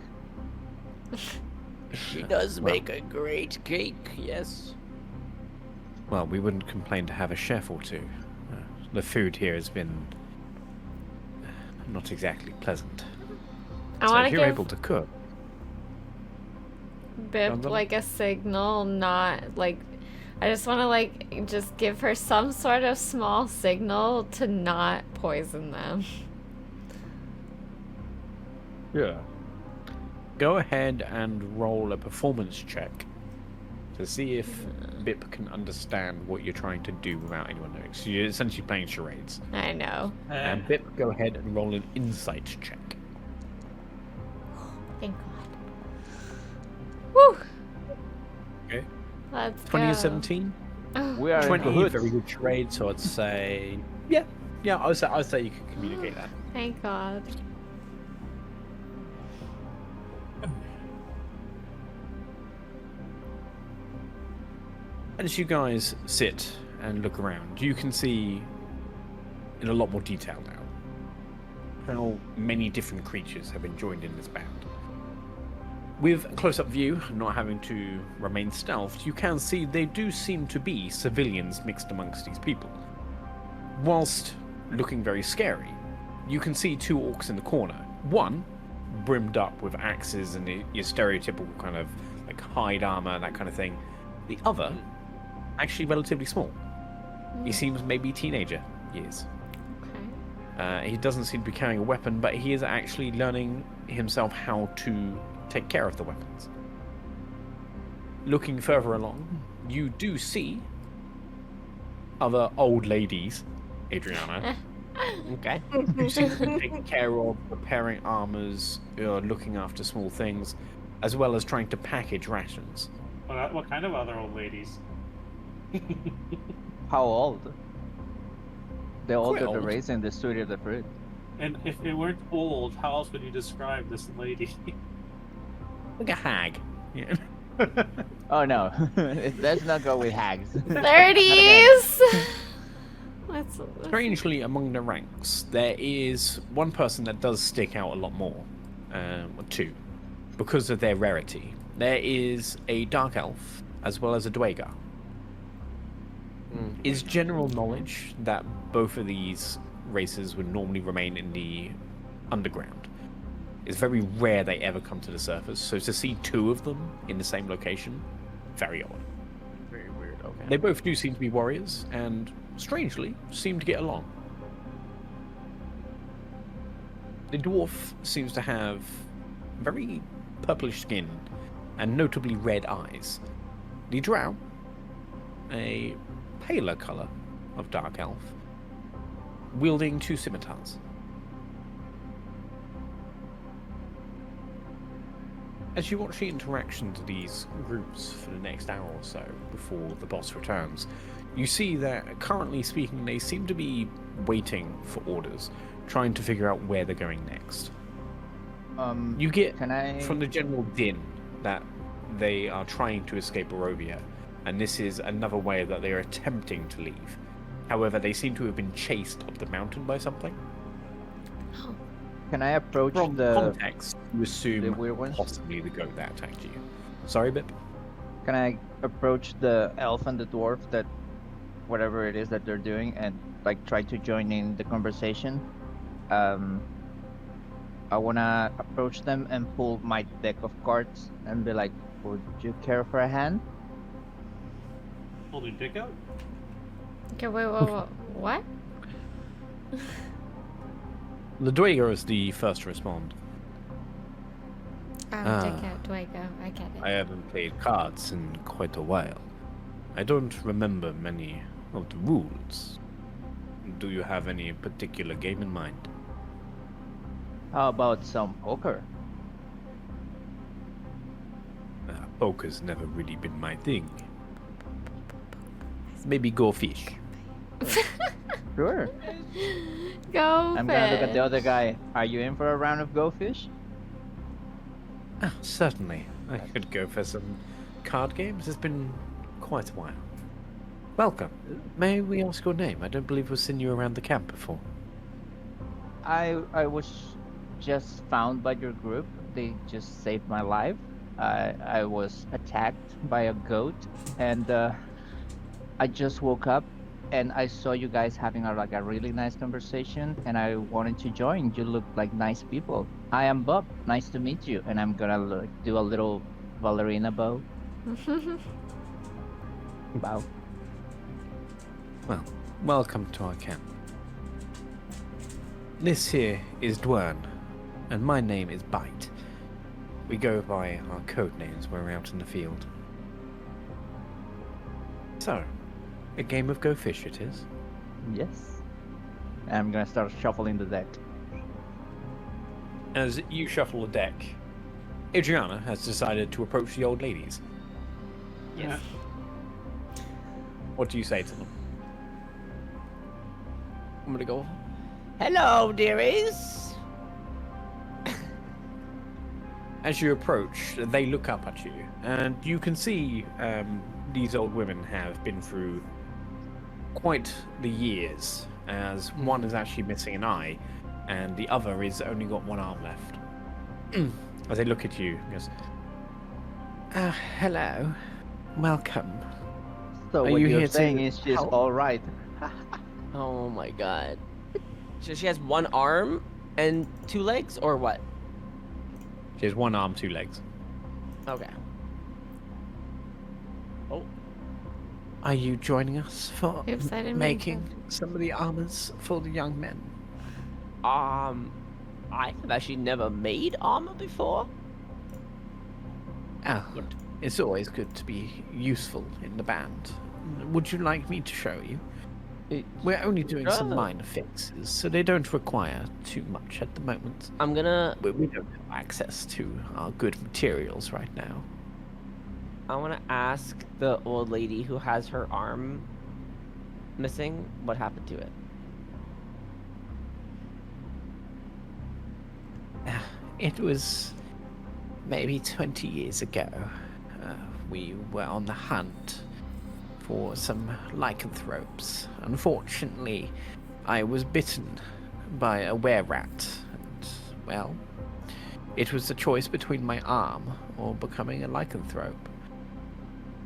She does make a great cake. Yes. Well, we wouldn't complain to have a chef or two. The food here has been not exactly pleasant. I So want if to you're give able to cook, Bip Dungeon? like a signal, not like. I just want to like just give her some sort of small signal to not poison them. yeah. Go ahead and roll a performance check to see if Bip can understand what you're trying to do without anyone knowing. So you're essentially playing charades. I know. And Bip, go ahead and roll an insight check. Thank God. Woo! Okay. Let's 20 go. or 17? Oh, We are in 20, cahoots. very good charade, so I'd say... Yeah, I'd say you can communicate that. thank God. As you guys sit and look around, you can see in a lot more detail now how many different creatures have been joined in this band. With a close-up view, not having to remain stealthed, you can see they do seem to be civilians mixed amongst these people. Whilst looking very scary, you can see two orcs in the corner. One, brimmed up with axes and your stereotypical kind of like hide armor, that kind of thing. The other, actually relatively small. He seems maybe teenager years. Okay. He doesn't seem to be carrying a weapon, but he is actually learning himself how to take care of the weapons. Looking further along, you do see other old ladies, Adriana, Okay. who seem to be taking care of repairing armors, looking after small things, as well as trying to package rations. What kind of other old ladies? How old? The older the old. race and the sweeter the fruit. And if they weren't old, how else would you describe this lady? Like a hag. Yeah. Oh no, let's not go with hags. 30s! Let's Strangely, among the ranks, there is one person that does stick out a lot more, or two, because of their rarity. There is a dark elf, as well as a dweger. It's general knowledge that both of these races would normally remain in the underground. It's very rare they ever come to the surface, so to see two of them in the same location, very odd. Very weird. Okay. They both do seem to be warriors, and strangely, seem to get along. The dwarf seems to have very purplish skin and notably red eyes. The drow, a paler color of dark elf, wielding two scimitars. As you watch the interactions of these groups for the next hour or so before the boss returns, you see that currently speaking, they seem to be waiting for orders, trying to figure out where they're going next. You get Can I? from the general din that they are trying to escape Barovia, and this is another way that they are attempting to leave. However, they seem to have been chased up the mountain by something. Can I approach From the? context, you the assume weird ones? possibly the goat that attacked you. Sorry, Bip? Can I approach the elf and the dwarf that, whatever it is that they're doing, and like try to join in the conversation? I wanna approach them and pull my deck of cards and be like, "Would you care for a hand?" Hold your dick out? Okay, wait, what? The dweger is the first to respond. Do I go? I get it. I haven't played cards in quite a while. I don't remember many of the rules. Do you have any particular game in mind? How about some poker? Poker's never really been my thing. Maybe go fish. Sure. Go I'm gonna look at the fish. other guy. Are you in for a round of Go Fish? Certainly. I could go for some card games. It's been quite a while. Welcome. May we ask your name? I don't believe we've seen you around the camp before. I was just found by your group. They just saved my life. I was attacked by a goat, and I just woke up and I saw you guys having a really nice conversation, and I wanted to join. You look like nice people. I am Bob. Nice to meet you. And I'm gonna do a little ballerina bow. Bow. Well, welcome to our camp. This here is Dwern, and my name is Bite. We go by our code names when we're out in the field. So, a game of Go Fish it is. Yes. And I'm gonna start shuffling the deck. As you shuffle the deck, Adriana has decided to approach the old ladies. Yes. What do you say to them? I'm gonna go. Hello, dearies. As you approach, they look up at you, and you can see these old women have been through quite the years, as one is actually missing an eye, and the other is only got one arm left. As they look at you, he goes, hello, welcome. So Are what you you're here to saying is she's help? all right. Oh my god. So she has one arm and 2 legs, or what? She has one arm, 2 legs. Okay. Oh. Are you joining us for Oops, I didn't mean making some of the armors for the young men? I have actually never made armor before. Oh, it's always good to be useful in the band. Would you like me to show you? We're only doing some Sure. minor fixes, so they don't require too much at the moment. I'm gonna. We don't have access to our good materials right now. I want to ask the old lady who has her arm missing what happened to it. It was maybe 20 years ago. We were on the hunt for some lycanthropes. Unfortunately, I was bitten by a were-rat, and, well, it was the choice between my arm or becoming a lycanthrope.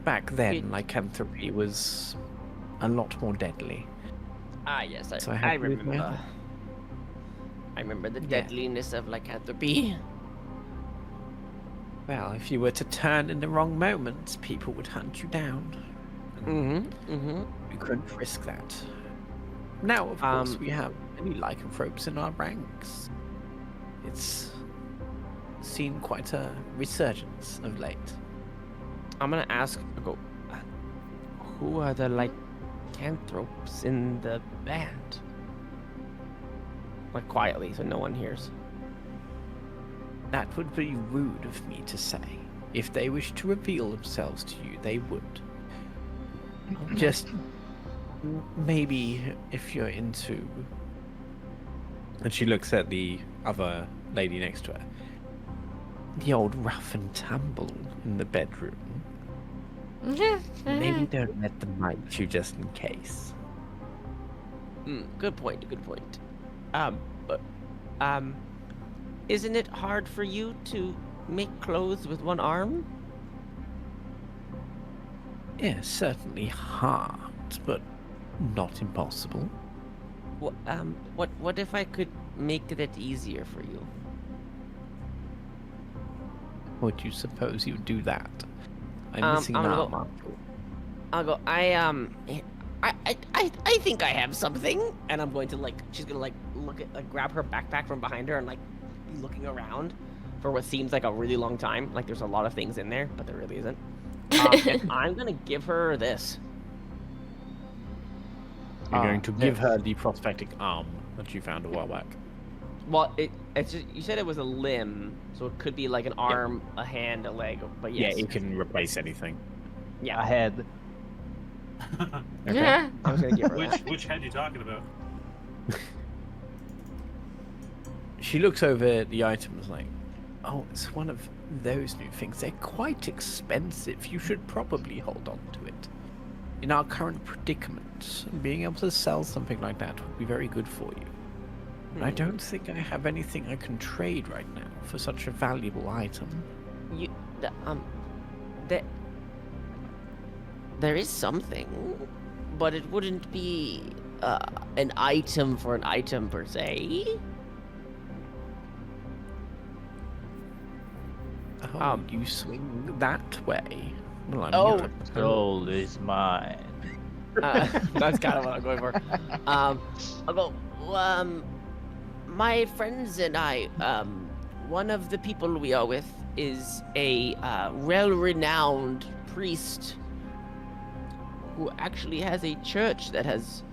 Back then, lycanthropy was a lot more deadly. Ah, yes, So I I had to move my remember. arm. I remember the Yeah. deadliness of lycanthropy. Well, if you were to turn in the wrong moment, people would hunt you down. We couldn't risk that. Now, of course, we have many lycanthropes in our ranks. It's seen quite a resurgence of late. I'm gonna ask. Who are the lycanthropes in the band? Like quietly, so no one hears. That would be rude of me to say. If they wish to reveal themselves to you, they would. Just maybe if you're into. And she looks at the other lady next to her. The old rough and tumble in the bedroom. Maybe don't let them bite you just in case. Good point. Good point. But isn't it hard for you to make clothes with one arm? Yeah, certainly hard, but not impossible. What if I could make that easier for you? Would you suppose you'd do that? I'm missing an I'm gonna arm. go- I'll go. I think I have something, and I'm going to she's gonna grab her backpack from behind her and be looking around for what seems like a really long time. Like there's a lot of things in there, but there really isn't. And I'm gonna give her this. You're going to give her the prosthetic arm that you found a while back. Well, it's just, you said it was a limb, so it could be like an arm, a hand, a leg, but yes. Yeah, you can replace anything. Yeah. A head. Okay. Yeah. I was gonna give her that. Which head are you talking about? She looks over at the items like, oh, it's one of those new things, they're quite expensive. You should probably hold on to it. In our current predicament, being able to sell something like that would be very good for you. And I don't think I have anything I can trade right now for such a valuable item. There is something, but it wouldn't be an item for an item per se. Oh, you swing that way. Well, I'm Oh. not- Soul is mine. That's kind of what I'm going for. I'll go. My friends and I, one of the people we are with is a well-renowned priest who actually has a church that has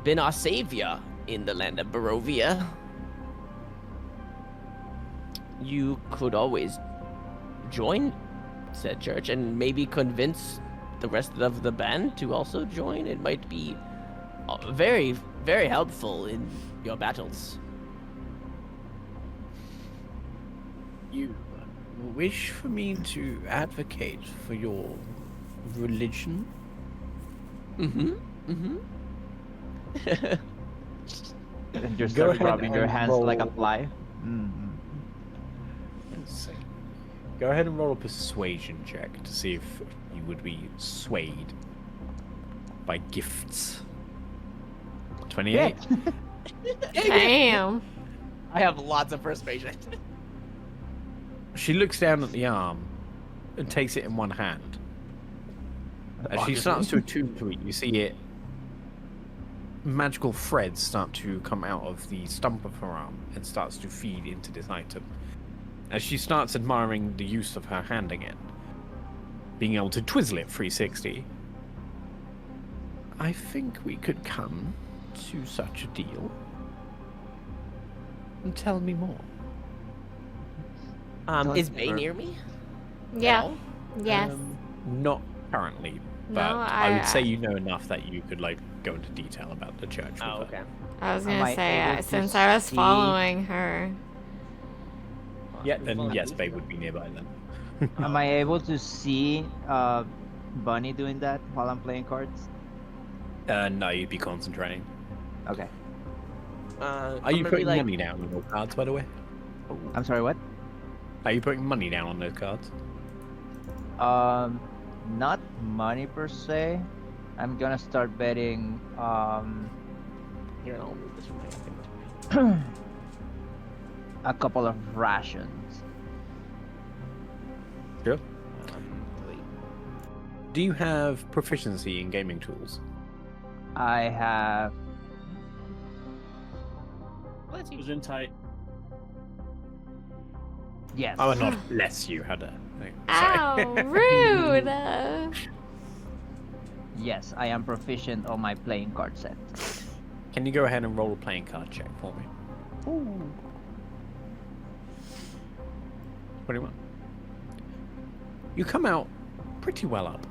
been our savior in the land of Barovia. You could always join said church and maybe convince the rest of the band to also join. It might be very, very helpful in your battles. You wish for me to advocate for your religion? And you're Go start ahead rubbing your and hands like a roll. fly. Let's see. Go ahead and roll a persuasion check to see if you would be swayed by gifts. 28. Damn. I have lots of persuasion. She looks down at the arm and takes it in one hand. As she starts to attune to it, you see it. Magical threads start to come out of the stump of her arm and starts to feed into this item. As she starts admiring the use of her hand again, being able to twizzle it 360, I think we could come to such a deal. And tell me more. Is Bay near me? Yeah. all? Yes. Not currently, but No, I would say I- you know enough that you could like go into detail about the church. with Oh, her. okay. I was Am gonna I say, able to since I was see- following her. Yeah, then yes, Bay would be nearby then. Am I able to see Bunny doing that while I'm playing cards? No, you'd be concentrating. Okay. Are you putting money down on those cards, by the way? I'm sorry, what? Are you putting money down on those cards? Not money per se. I'm gonna start betting Here, I'll move this from my a couple of rations. Sure. wait. Do you have proficiency in gaming tools? I have Let's use Who's in tight? yes. I would not bless you, had a. Sorry. Ow, rude. Yes, I am proficient on my playing card set. Can you go ahead and roll a playing card check for me? Ooh. 21. You come out pretty well up.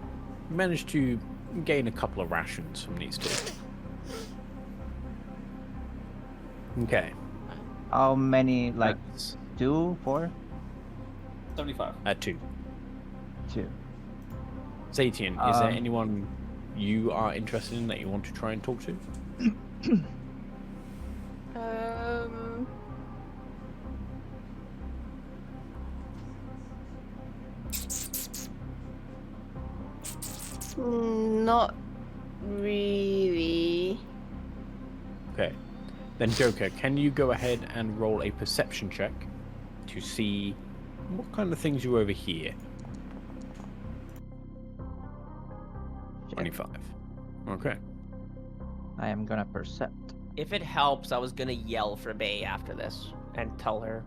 You manage to gain a couple of rations from these two. Okay. How many? Like That's, 2, 4, 75. 2. 2. ZeTian, is there Um, anyone you are interested in that you want to try and talk to? Not really. Okay. Then Joker, can you go ahead and roll a perception check to see what kind of things you overhear? 25. Okay. I am gonna percept. If it helps, I was gonna yell for Bay after this and tell her.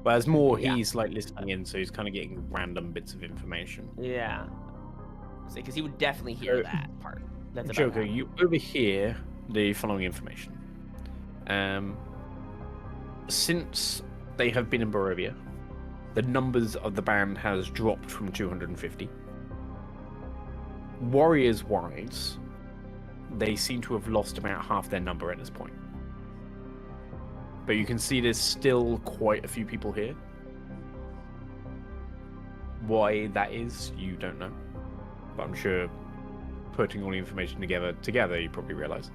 But as more, Yeah. he's like listening in, so he's kind of getting random bits of information. Yeah. Because he would definitely hear So, that part. That's about Joker, that. you overhear the following information. Since they have been in Barovia, the numbers of the band has dropped from 250. Warriors-wise, they seem to have lost about half their number at this point. But you can see there's still quite a few people here. Why that is, you don't know. But I'm sure putting all the information together, you probably realize.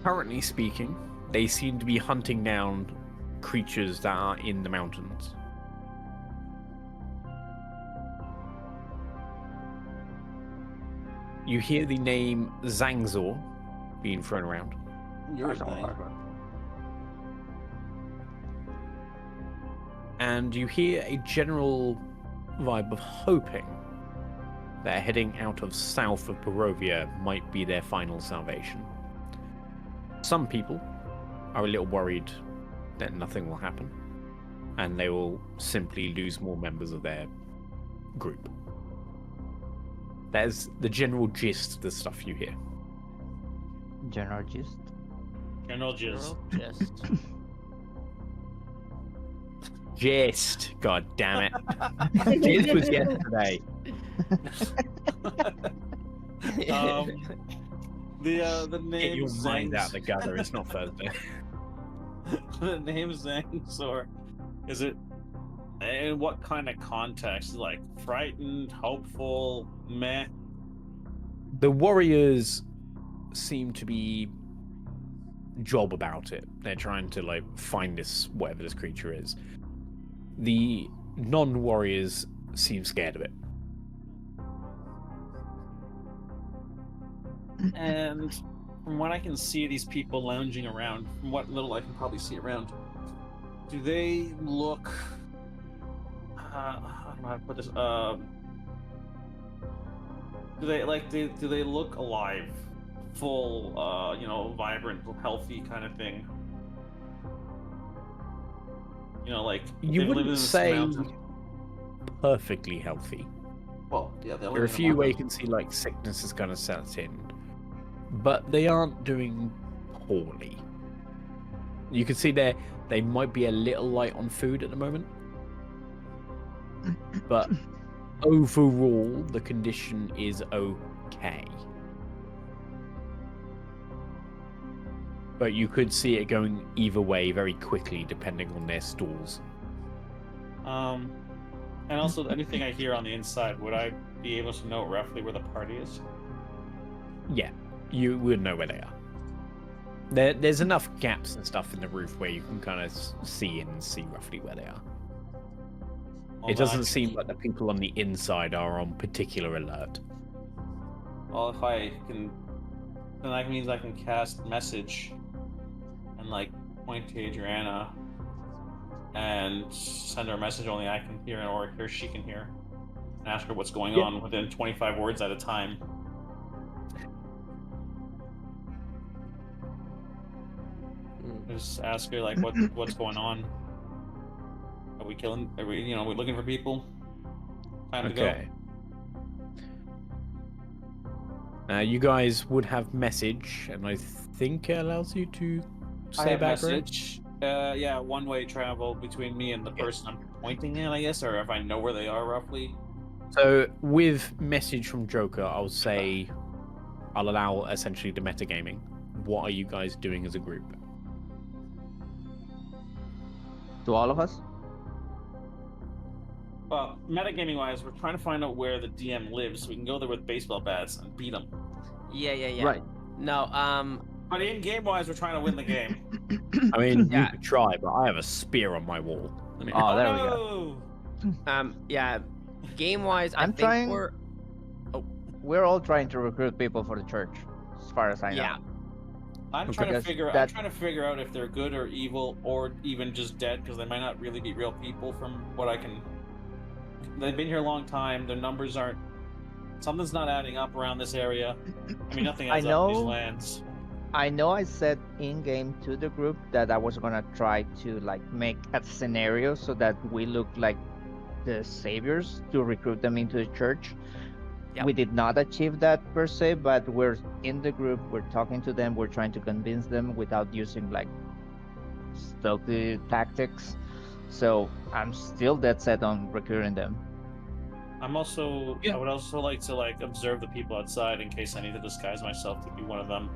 Currently speaking, they seem to be hunting down creatures that are in the mountains. You hear the name Zangzor being thrown around. You're thing. And you hear a general vibe of hoping that heading out of south of Barovia might be their final salvation. Some people are a little worried that nothing will happen, and they will simply lose more members of their group. That is the general gist of the stuff you hear. General gist. General gist. Just. Gist, god damn it. Gist was yesterday. The name Get your mind out Zangs- the gutter, it's not Thursday. The name Zangzor, is it in what kind of context? Like frightened, hopeful, meh? The warriors seem to be job about it. They're trying to like find this whatever this creature is. The non-warriors seem scared of it. And from what I can see, these people lounging around, from what little I can probably see around, do they look? I don't know how to put this. Do they like? Do they look alive, full? Vibrant, healthy kind of thing. Like You they've lived in wouldn't this say mountain. perfectly healthy. Well, yeah, There are a few where you can see like sickness is kind of set in, but they aren't doing poorly. You can see they might be a little light on food at the moment, but overall the condition is okay. But you could see it going either way very quickly depending on their stalls. And also anything I hear on the inside, would I be able to know roughly where the party is? Yeah, you would know where they are. There's enough gaps and stuff in the roof where you can kind of see roughly where they are. It doesn't seem like the people on the inside are on particular alert. Well, if I can, then that means I can cast message and like point to Adriana and send her a message only I can hear or she can hear, and ask her what's going on within 25 words at a time. Just ask her like what's going on. Are we killing? Are we we looking for people? Time to go. Okay. You guys would have message, and I think it allows you to I say have background. message. One-way travel between me and the Yeah. person I'm pointing at, I guess, or if I know where they are roughly. So with message from Joker, I'll say I'll allow essentially the metagaming. What are you guys doing as a group? To all of us? Well, metagaming wise, we're trying to find out where the DM lives so we can go there with baseball bats and beat him. Yeah. Right. No, But in game wise, we're trying to win the game. I mean, Yeah. you could try, but I have a spear on my wall. I mean, Oh, there we go. go. yeah. Game-wise, I I'm think trying- we're We're all trying to recruit people for the church, as far as I know. yeah. I'm Okay. trying to Because figure. I'm that- trying to figure out if they're good or evil, or even just dead, because they might not really be real people. From what I can, they've been here a long time. Their numbers aren't. Something's not adding up around this area. I mean, nothing I adds up in these know- lands. I know I said in game to the group that I was gonna try to like make a scenario so that we look like the saviors to recruit them into the church. Yep. We did not achieve that per se, but we're in the group, we're talking to them, we're trying to convince them without using like stealthy tactics. So I'm still dead set on recruiting them. I'm also. Yeah. I would also like to observe the people outside in case I need to disguise myself to be one of them.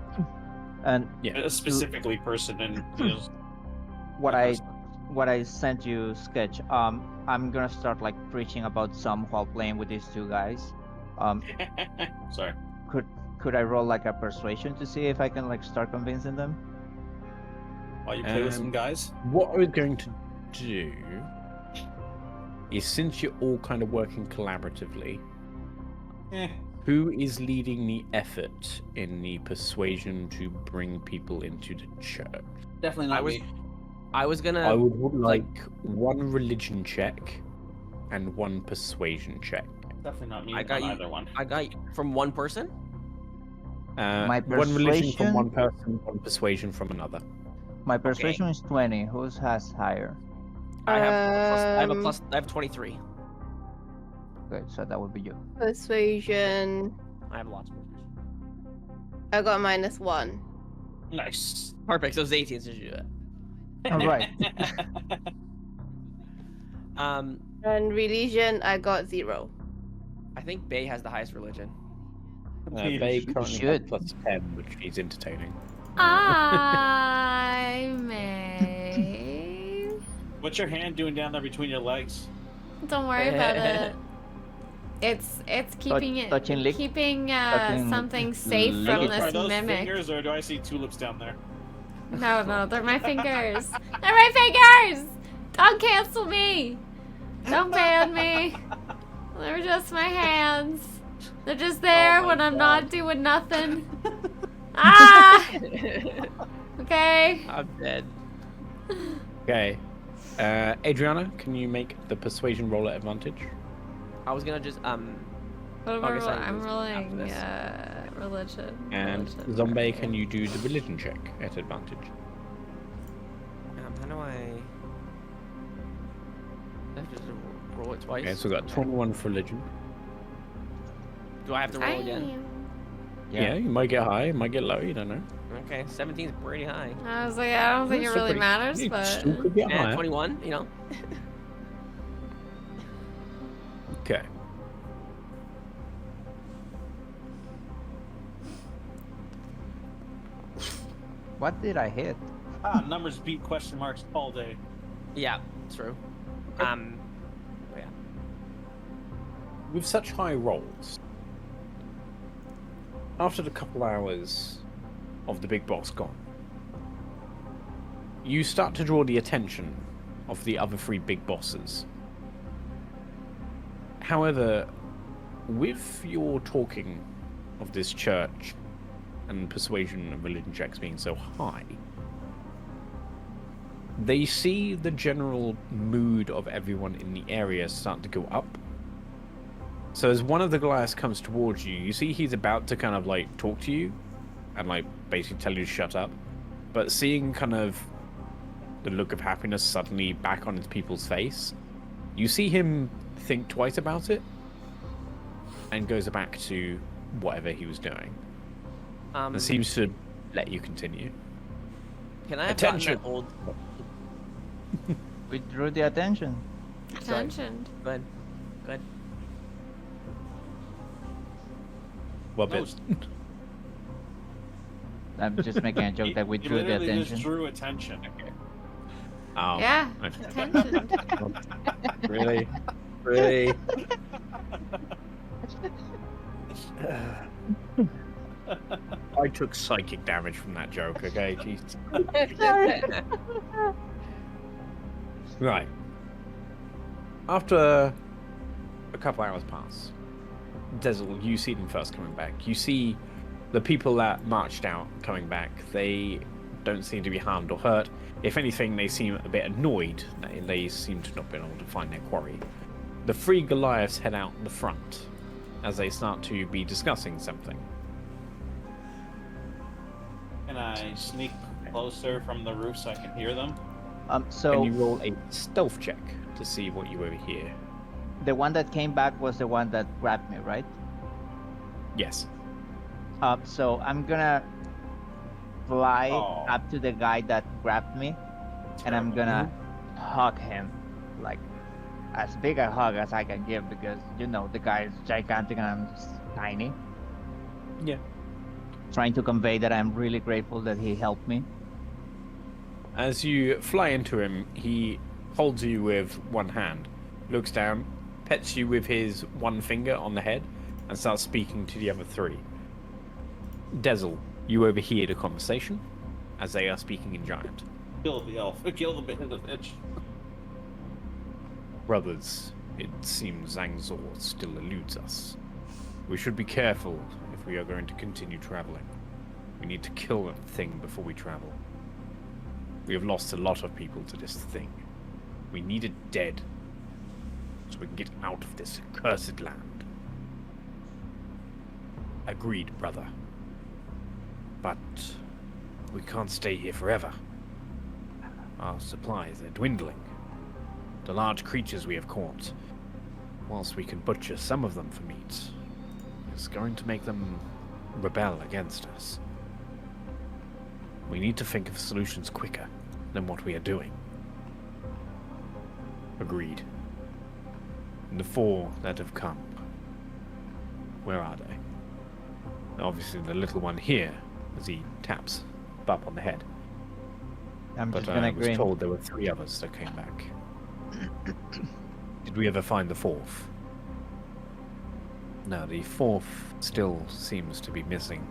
And Yeah. Specifically person and you know, what I sent you sketch, I'm gonna start like preaching about some while playing with these two guys. sorry. Could I roll like a persuasion to see if I can like start convincing them? While you play with some guys. What I was going to do is, since you're all kind of working collaboratively, who is leading the effort in the persuasion to bring people into the church? Definitely not me. I was gonna. I would like one religion check and one persuasion check. Definitely not me. I got on you. either one. I got from one person. My one religion persuasion? from one person, one persuasion from another. My persuasion is 20. Whose has higher? I have a Um, plus. I have 23. Okay, so that would be you. Persuasion. I have lots more. I got -1. Nice. Perfect. So ZeTian should do that. All right. And religion, I got 0. I think Bay has the highest religion. Bay currently should. has +10, which is entertaining. I may. What's your hand doing down there between your legs? Don't worry about it. It's keeping it touching lick- keeping touching something safe lick- from Are this those mimic. fingers, or do I see tulips down there? No, they're my fingers. They're my fingers! Don't cancel me! Don't ban me! They're just my hands. They're just there my when I'm God. not doing nothing. Ah! Okay. I'm dead. Okay. Adriana, can you make the persuasion roll at advantage? I was gonna just What am I I guess I rolling? I'm lose rolling after this. religion. And religion. Zombae, can you do the religion check at advantage? how do I have to roll it twice? Okay, so we got 21 for religion. Do I have to roll again? Yeah, you might get high, you might get low, you don't know. Okay, 17 is pretty high. I was like, I don't think it Still really pretty- matters, you but still could get And higher. 21, you know. Okay. What did I hit? Numbers beat question marks all day. Yeah, true. Yeah. With such high rolls, after the couple hours of the big boss gone, you start to draw the attention of the other 3 big bosses. However, with your talking of this church and persuasion and religion checks being so high, they see the general mood of everyone in the area start to go up. So as one of the Goliaths comes towards you, you see he's about to kind of like talk to you and like basically tell you to shut up. But seeing kind of the look of happiness suddenly back on his people's face, you see him think twice about it and goes back to whatever he was doing. And seems to let you continue. Can I have Attention. gotten that old? We drew the attention. attention. Good. Good. What No, bit? I'm just making a joke that we You drew the literally attention. just drew attention. Oh, Yeah, okay. attention. Really? Really? I took psychic damage from that joke, okay? Jeez. Right. After a couple hours pass, Dessel, you see them first coming back. You see the people that marched out coming back. They don't seem to be harmed or hurt. If anything, they seem a bit annoyed that they seem to not be able to find their quarry. The 3 Goliaths head out the front as they start to be discussing something. Can I sneak closer from the roof so I can hear them? So Can you roll a stealth check to see what you overhear? the one that came back was the one that grabbed me, right? Yes. So I'm gonna fly Oh. up to the guy that grabbed me, and I'm gonna hug him, like as big a hug as I can give, because you know the guy is gigantic and I'm just tiny. Yeah. trying to convey that I'm really grateful that he helped me. As you fly into him, he holds you with one hand, looks down, pets you with his one finger on the head, and starts speaking to the other three. Dessel, you overhear the conversation as they are speaking in Giant. Kill the elf. Kill the bitch. Brothers, it seems Zangzor still eludes us. We should be careful if we are going to continue traveling. We need to kill that thing before we travel. We have lost a lot of people to this thing. We need it dead, so we can get out of this accursed land. Agreed, brother. But we can't stay here forever. Our supplies are dwindling. The large creatures we have caught, whilst we can butcher some of them for meat, is going to make them rebel against us. We need to think of solutions quicker than what we are doing. Agreed. And the four that have come, where are they? Obviously the little one here, as he taps Bub on the head. I'm But just gonna I was grin. told there were 3 others that came back. Did we ever find the 4th? No, the 4th still seems to be missing.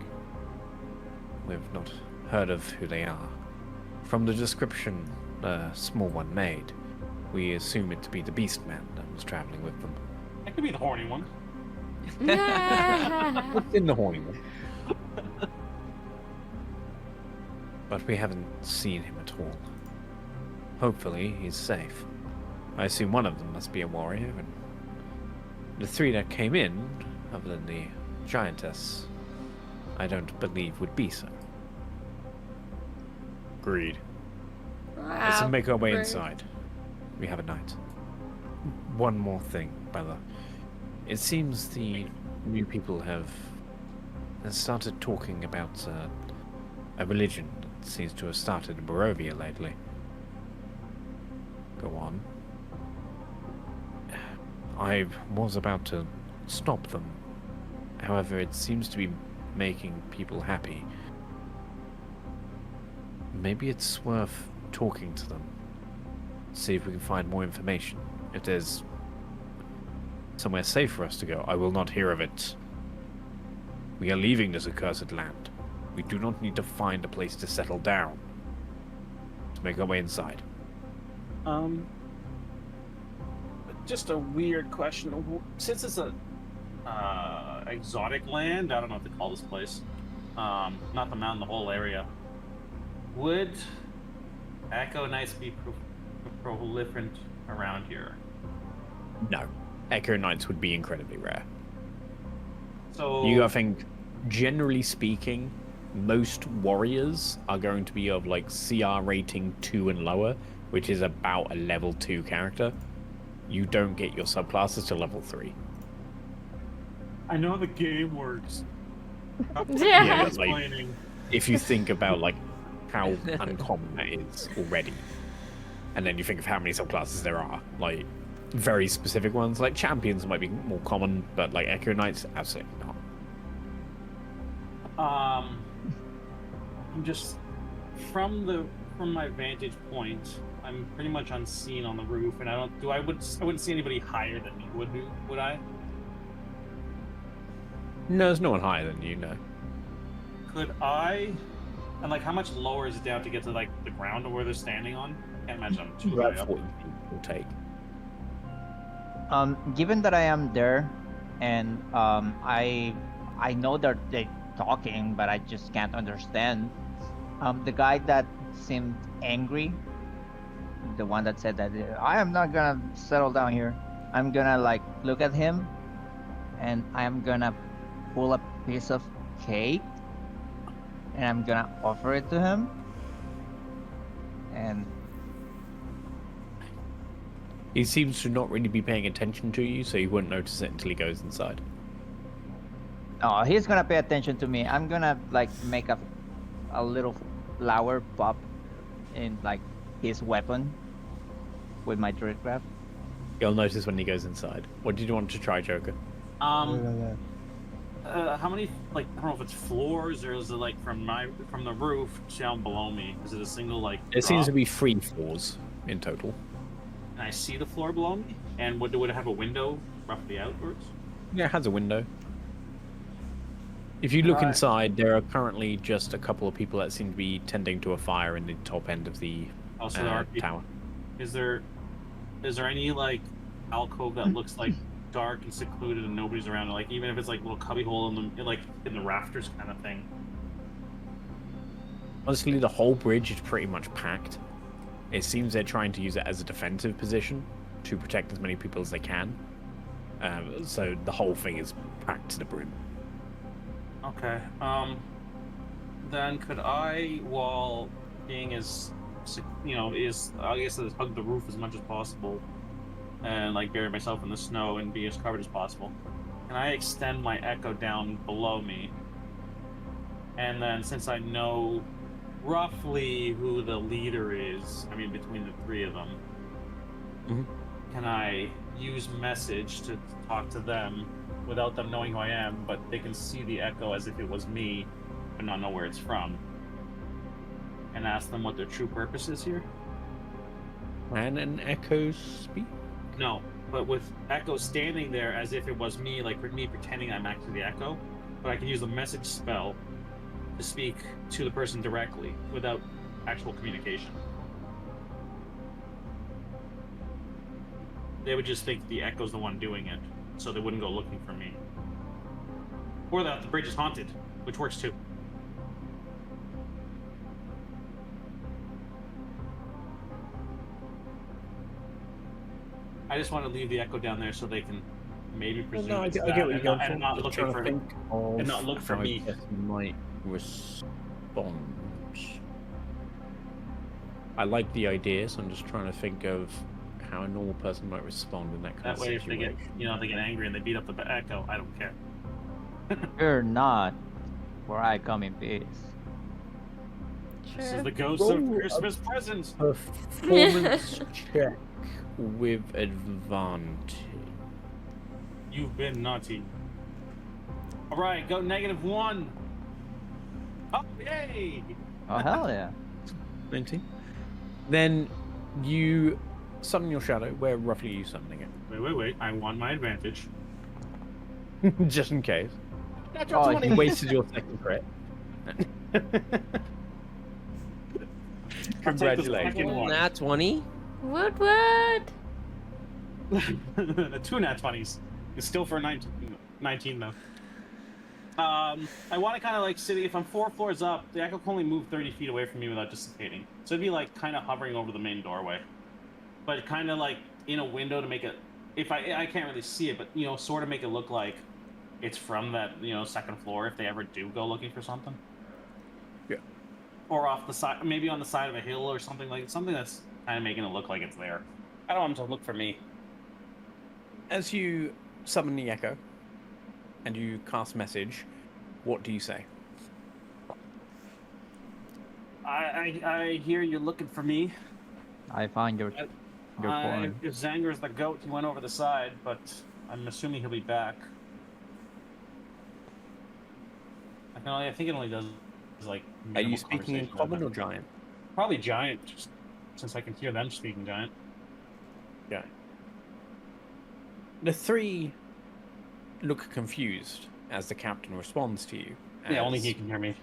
We've not heard of who they are. From the description the small one made, we assume it to be the beast man that was traveling with them. That could be the horny one. What's in the horny one? But we haven't seen him at all. Hopefully, he's safe. I assume one of them must be a warrior, and the 3 that came in, other than the giantess, I don't believe would be so. Agreed. Let's Wow, make our way rude. inside. We have a night. One more thing, brother. It seems the new people have started talking about a religion that seems to have started in Barovia lately. Go on. I was about to stop them. However, it seems to be making people happy. Maybe it's worth talking to them. See if we can find more information. If there's somewhere safe for us to go, I will not hear of it. We are leaving this accursed land. We do not need to find a place to settle down. To make our way inside. Just a weird question. Since it's a exotic land, I don't know what to call this place. Not the mountain, the whole area. Would Echo Knights be proliferant around here? No. Echo Knights would be incredibly rare. So You gotta think, generally speaking, most warriors are going to be of like CR rating 2 and lower, which is about a level 2 character. You don't get your subclasses to level 3. I know the game works. Yeah. Like, Explaining. if you think about like how uncommon that is already, and then you think of how many subclasses there are, like very specific ones, like champions might be more common, but like Echo Knights, absolutely not. I'm just from my vantage point, I'm pretty much unseen on the roof, and I wouldn't see anybody higher than me, would I? No, there's no one higher than you, no. Could I? And like, how much lower is it down to get to like the ground of where they're standing on? Can't imagine I'm too high About up. 40 feet will take. Given that I am there, and I know they're talking, but I just can't understand. The guy that seemed angry, the one that said that I am not gonna settle down here. I'm gonna like look at him, and I am gonna pull a piece of cake, and I'm gonna offer it to him, and He seems to not really be paying attention to you, so you wouldn't notice it until he goes inside. oh, he's gonna pay attention to me. I'm gonna like make a little flower pop in like his weapon with my druidcraft. You'll notice when he goes inside. What did you want to try, Joker? how many, like, I don't know if it's floors or is it like from the roof down below me? Is it a single like? There seems to drop? be 3 floors in total. Can I see the floor below me? And would it have a window roughly outwards? Yeah, it has a window. If you look Right. inside, there are currently just a couple of people that seem to be tending to a fire in the top end of the Oh, so there are people. tower. Is there any like alcove that looks like dark and secluded and nobody's around? Like even if it's like a little cubby hole in the rafters kind of thing. Honestly, the whole bridge is pretty much packed. It seems they're trying to use it as a defensive position to protect as many people as they can. So the whole thing is packed to the brim. Okay. Then could I, while being as I guess hug the roof as much as possible, and like bury myself in the snow and be as covered as possible, can I extend my echo down below me? And then since I know roughly who the leader is, I mean between the 3 of them, can I use message to talk to them without them knowing who I am, but they can see the echo as if it was me, but not know where it's from, and ask them what their true purpose is here? Can an echo speak? No, but with echo standing there as if it was me, like me pretending I'm actually the echo, but I can use the message spell to speak to the person directly without actual communication. They would just think the echo's the one doing it, so they wouldn't go looking for me. Or that the bridge is haunted, which works too. I just want to leave the echo down there so they can maybe presume No, I it's get that what you're going and not Just looking trying for to think of and not look for how me. a person might respond. I like the idea, so I'm just trying to think of how a normal person might respond in that kind That of way, if they situation. get, if they get angry and they beat up the echo, I don't care. You're not, for I come in peace. This Sure. is the ghost Roll of a- Christmas presents. Performance check with advantage. You've been naughty. All right, go -1. Oh, yay! Oh hell yeah! 19. Then you summon your shadow. Where roughly are you summoning Wait. I won my advantage. it? Just in case. Natural Oh, 20. You wasted your second crit. I'll take the Congratulations. second one. Nat 20. Wood. The 2 nat 20s. It's still for 19 though. I want to kind of like sit. If I'm 4 floors up, the echo can only move 30 feet away from me without dissipating. So it'd be like kind of hovering over the main doorway, but kind of like in a window to make it. If I can't really see it, but sort of make it look like it's from that second floor if they ever do go looking for something. Yeah. Or off the side, maybe on the side of a hill or something that's kind of making it look like it's there. I don't want them to look for me. As you summon the echo and you cast message, what do you say? I hear you're looking for me. I find your coin. If Zanger's the goat, he went over the side, but I'm assuming he'll be back. I think it only does like. Are you minimal speaking in conversation common with or them. giant? Probably giant, just since I can hear them speaking giant. Yeah. The 3 look confused as the captain responds to you. Yeah, only as- he can hear me.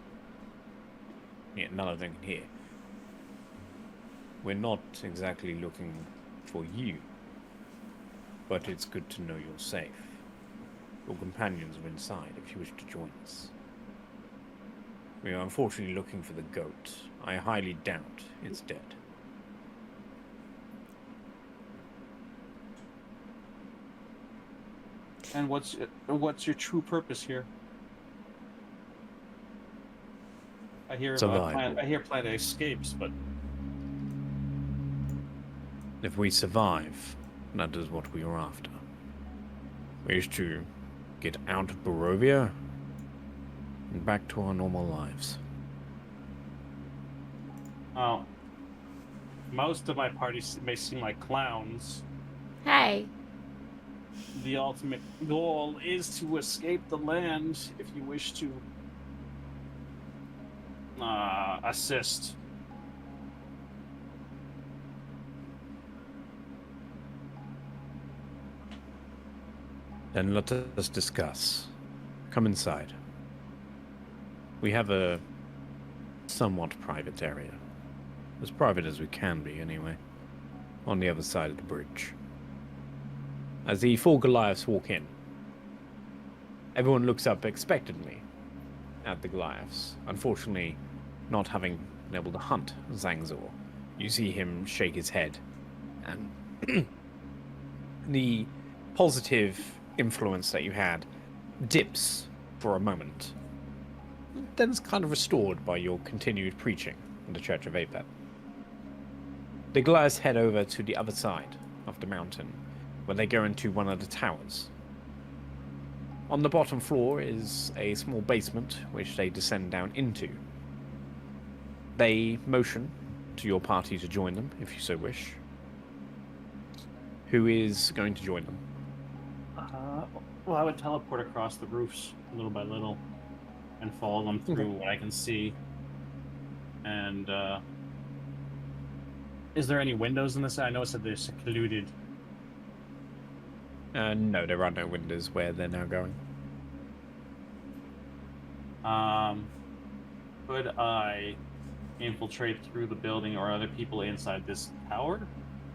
Yeah, none of them can hear. We're not exactly looking for you, but it's good to know you're safe. Your companions are inside if you wish to join us. We are unfortunately looking for the goat. I highly doubt it's dead. And what's your true purpose here? I hear Survival. I hear Planet escapes, but If we survive, that is what we are after. We wish to get out of Barovia and back to our normal lives. oh, most of my party may seem like clowns. Hey. the ultimate goal is to escape the land if you wish to assist. Then let us discuss. Come inside. We have a somewhat private area. As private as we can be, anyway. On the other side of the bridge. As the 4 Goliaths walk in, everyone looks up expectantly at the Goliaths. Unfortunately, not having been able to hunt Zangzor, you see him shake his head, and the positive influence that you had dips for a moment. Then it's kind of restored by your continued preaching in the Church of Apep. The Goliaths head over to the other side of the mountain, where they go into one of the towers. On the bottom floor is a small basement, which they descend down into. They motion to your party to join them, if you so wish. Who is going to join them? Well, I would teleport across the roofs little by little and follow them through what I can see. And is there any windows in this? I know it said they're secluded. No, there are no windows where they're now going. Could I infiltrate through the building, or other people inside this tower?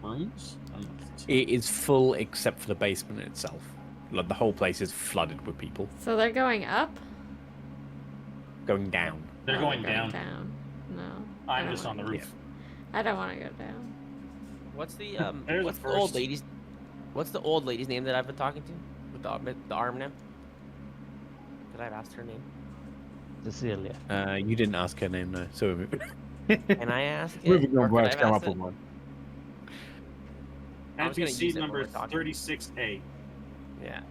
Rooms? It is full except for the basement itself. Like, the whole place is flooded with people. So they're going up? Going down. They're Oh, going they're down. No. I I'm don't just on the wanna- roof. I don't want to go down. What's the There's what's the the old first. lady's what's the old lady's name that I've been talking to with the arm now? Could I have asked her name? Cecilia. You didn't ask her name, though. So Can I ask it? moving Or on, could where I it's have come asked up with it? one. I was gonna NPC use it when number we're talking. 36A. Yeah.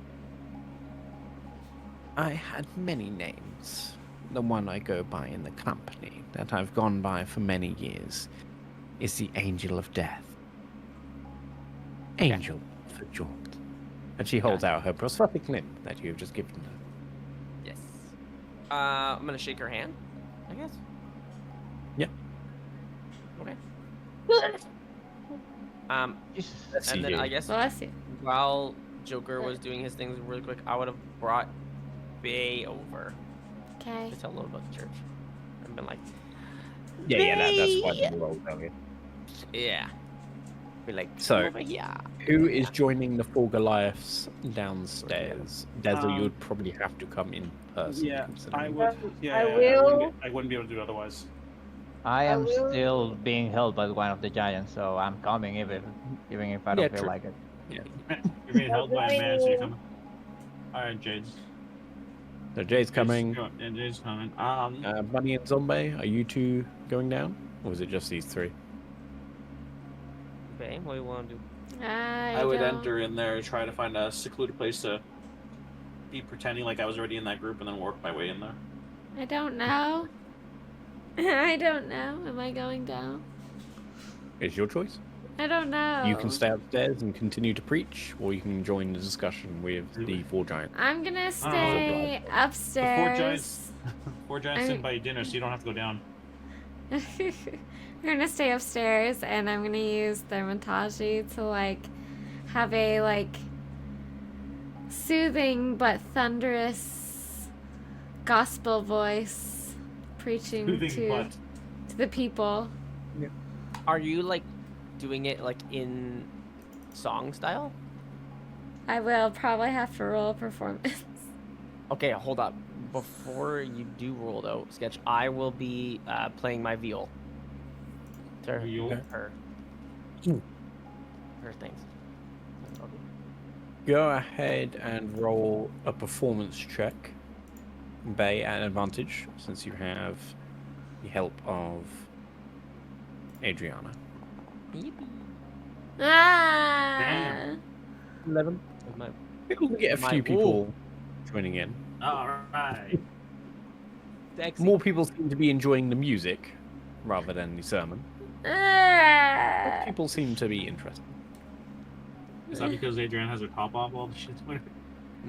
I had many names. The one I go by in the company, that I've gone by for many years, is the Angel of Death. Angel for short. And she holds out her prosthetic limb that you have just given her. Yes. I'm gonna shake her hand, I guess. Yeah. Okay. Let's see And then here. I guess Bless you. while Joker was doing his things really quick, I would have brought Bay over Okay. to tell them about the church and been like, That's why you rolled earlier. yeah. Be like, So- "Come over here." Who is joining the 4 Goliaths downstairs? Dessel, you Um, would probably have to come in person. Yeah, considering- I would. Yeah, I will. I wouldn't be able to do it otherwise. I am will- still being held by one of the giants, so I'm coming even if I don't Yeah, feel true. like it. You're being held by a man, so you're coming. Alright, Jade. So Jade's coming. And Jade's coming. Bunny and Zombae, are you two going down? Or is it just these 3? Okay, what do you want to do? I would enter in there and try to find a secluded place to be pretending like I was already in that group, and then work my way in there. I don't know. I don't know. Am I going down? It's your choice. I don't know. You can stay upstairs and continue to preach, or you can join the discussion with the 4 giants. I'm gonna stay upstairs. Four giants didn't buy you dinner, so you don't have to go down. I'm gonna stay upstairs and I'm gonna use Thermataji to like have a like soothing but thunderous gospel voice preaching Soothing to butt. the people. Are you like doing it like in song style? I will probably have to roll a performance. Okay, hold up. Before you do roll though, Sketch, I will be playing my viol. To Viol? her. Hmm. Her things. Go ahead and roll a performance check. Bay at advantage, since you have the help of Adriana. Yippee. Ah! 11. With my- We'll get a My- few people joining in. Alright. Sexy. More people seem to be enjoying the music rather than the sermon. Ah! People seem to be interested. Is that because Adrienne has her top off while she's doing it?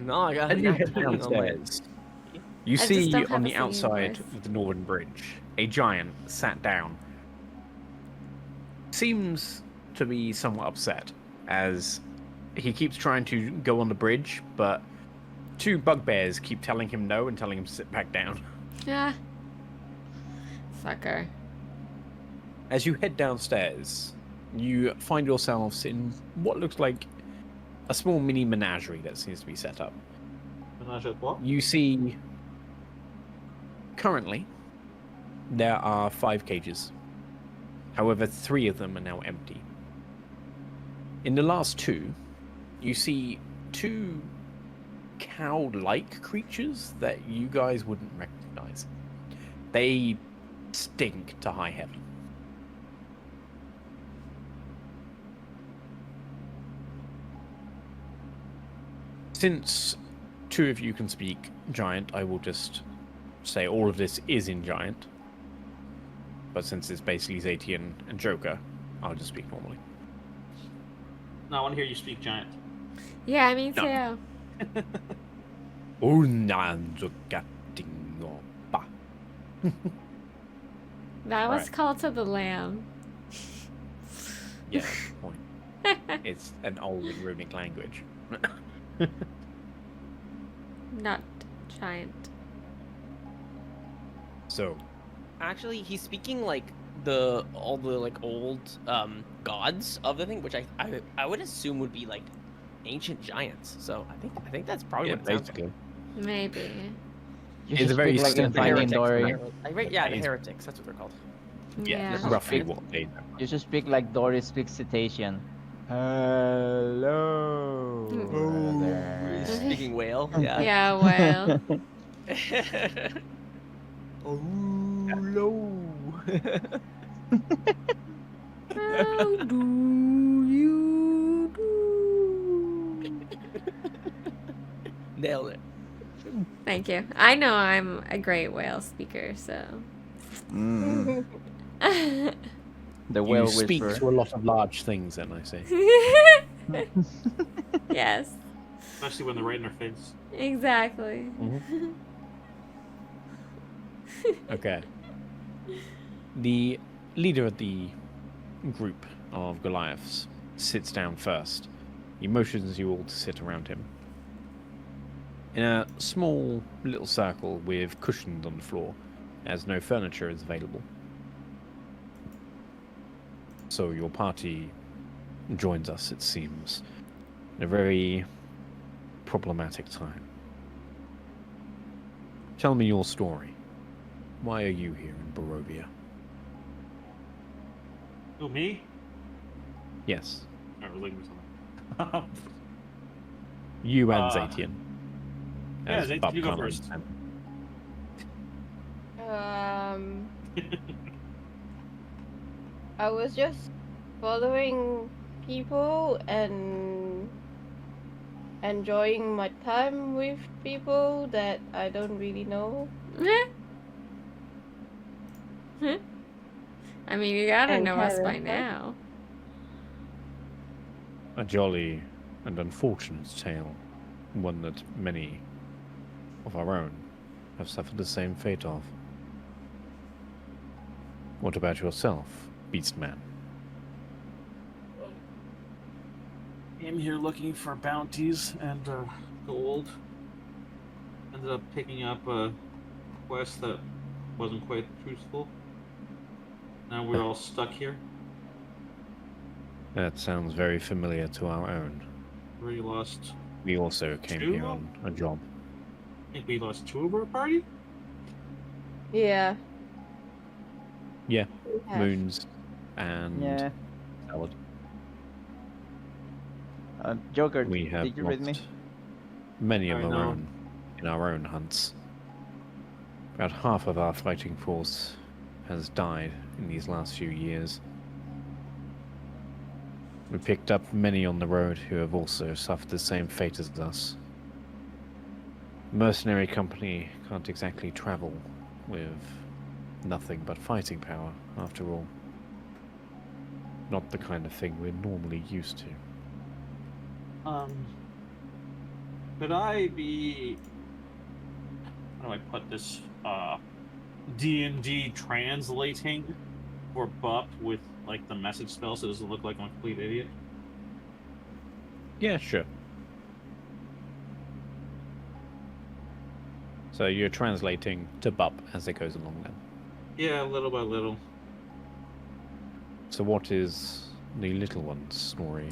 No, I got As you head on my. downstairs, you I just see don't have on a the singing outside voice. of the northern bridge a giant sat down. Seems to be somewhat upset as he keeps trying to go on the bridge, but two bugbears keep telling him no and telling him to sit back down. Yeah. Sucker. As you head downstairs, you find yourselves in what looks like a small mini menagerie that seems to be set up. Menage a trois? You see, currently, there are 5 cages. However, 3 of them are now empty. In the last 2, you see 2 cow-like creatures that you guys wouldn't recognize. They stink to high heaven. Since 2 of you can speak Giant, I will just say all of this is in Giant. But since it's basically ZeTian and Joker, I'll just speak normally. No, I want to hear you speak giant. Yeah, me too. No. That was Right. called to the lamb. Yeah, point. It's an old runic language. Not giant. So, Actually, he's speaking like all the like old gods of the thing, which I would assume would be like ancient giants. So I think that's probably yeah, what it sounds basically. Maybe. You It's should a very speak like in simple- Finding Dory. Yeah, the It's- heretics. That's what they're called. Yeah, that's Yeah. roughly what they know. You should speak like Dory speaks ZeTian. Hello. there. He's speaking whale. Yeah. Yeah, well. Oh, no. How do you do? Nailed it. Thank you. I know I'm a great whale speaker, so. Mm. Mm. The You whale speak whisperer. to a lot of large things, then, I see. Yes, Especially when they're right in their face. exactly. Okay. The leader of the group of Goliaths sits down first. He motions you all to sit around him. In a small little circle with cushions on the floor, as no furniture is available. So your party joins us, it seems, in a very problematic time. Tell me your story. Why are you here in Barovia? Who, me? Yes, I was looking for something. you and Uh, ZeTian. yeah, As ZeTian, Bob you go Connor first. said. I was just following people and enjoying my time with people that I don't really know. I mean, you gotta And know us Karen, by right? now. A jolly and unfortunate tale, one that many of our own have suffered the same fate of. What about yourself, Beastman? Came here looking for bounties and gold. Ended up picking up a quest that wasn't quite truthful. Now we're all stuck here. That sounds very familiar to our own. We lost. We also came Two? here on a job. I think we lost 2 of our party. Yeah. Yeah, we have. Moons and Yeah. Salad. Joker, We have did you read me? lost many of I our know. own in our own hunts. About half of our fighting force has died in these last few years. We picked up many on the road who have also suffered the same fate as us. Mercenary company can't exactly travel with nothing but fighting power, after all. Not the kind of thing we're normally used to. Could I be? How do I put this? D&D translating for Bup with like the message spell, so it doesn't look like I'm a complete idiot. Yeah, sure. So you're translating to Bup as it goes along then. Yeah, little by little. So what is the little one's story?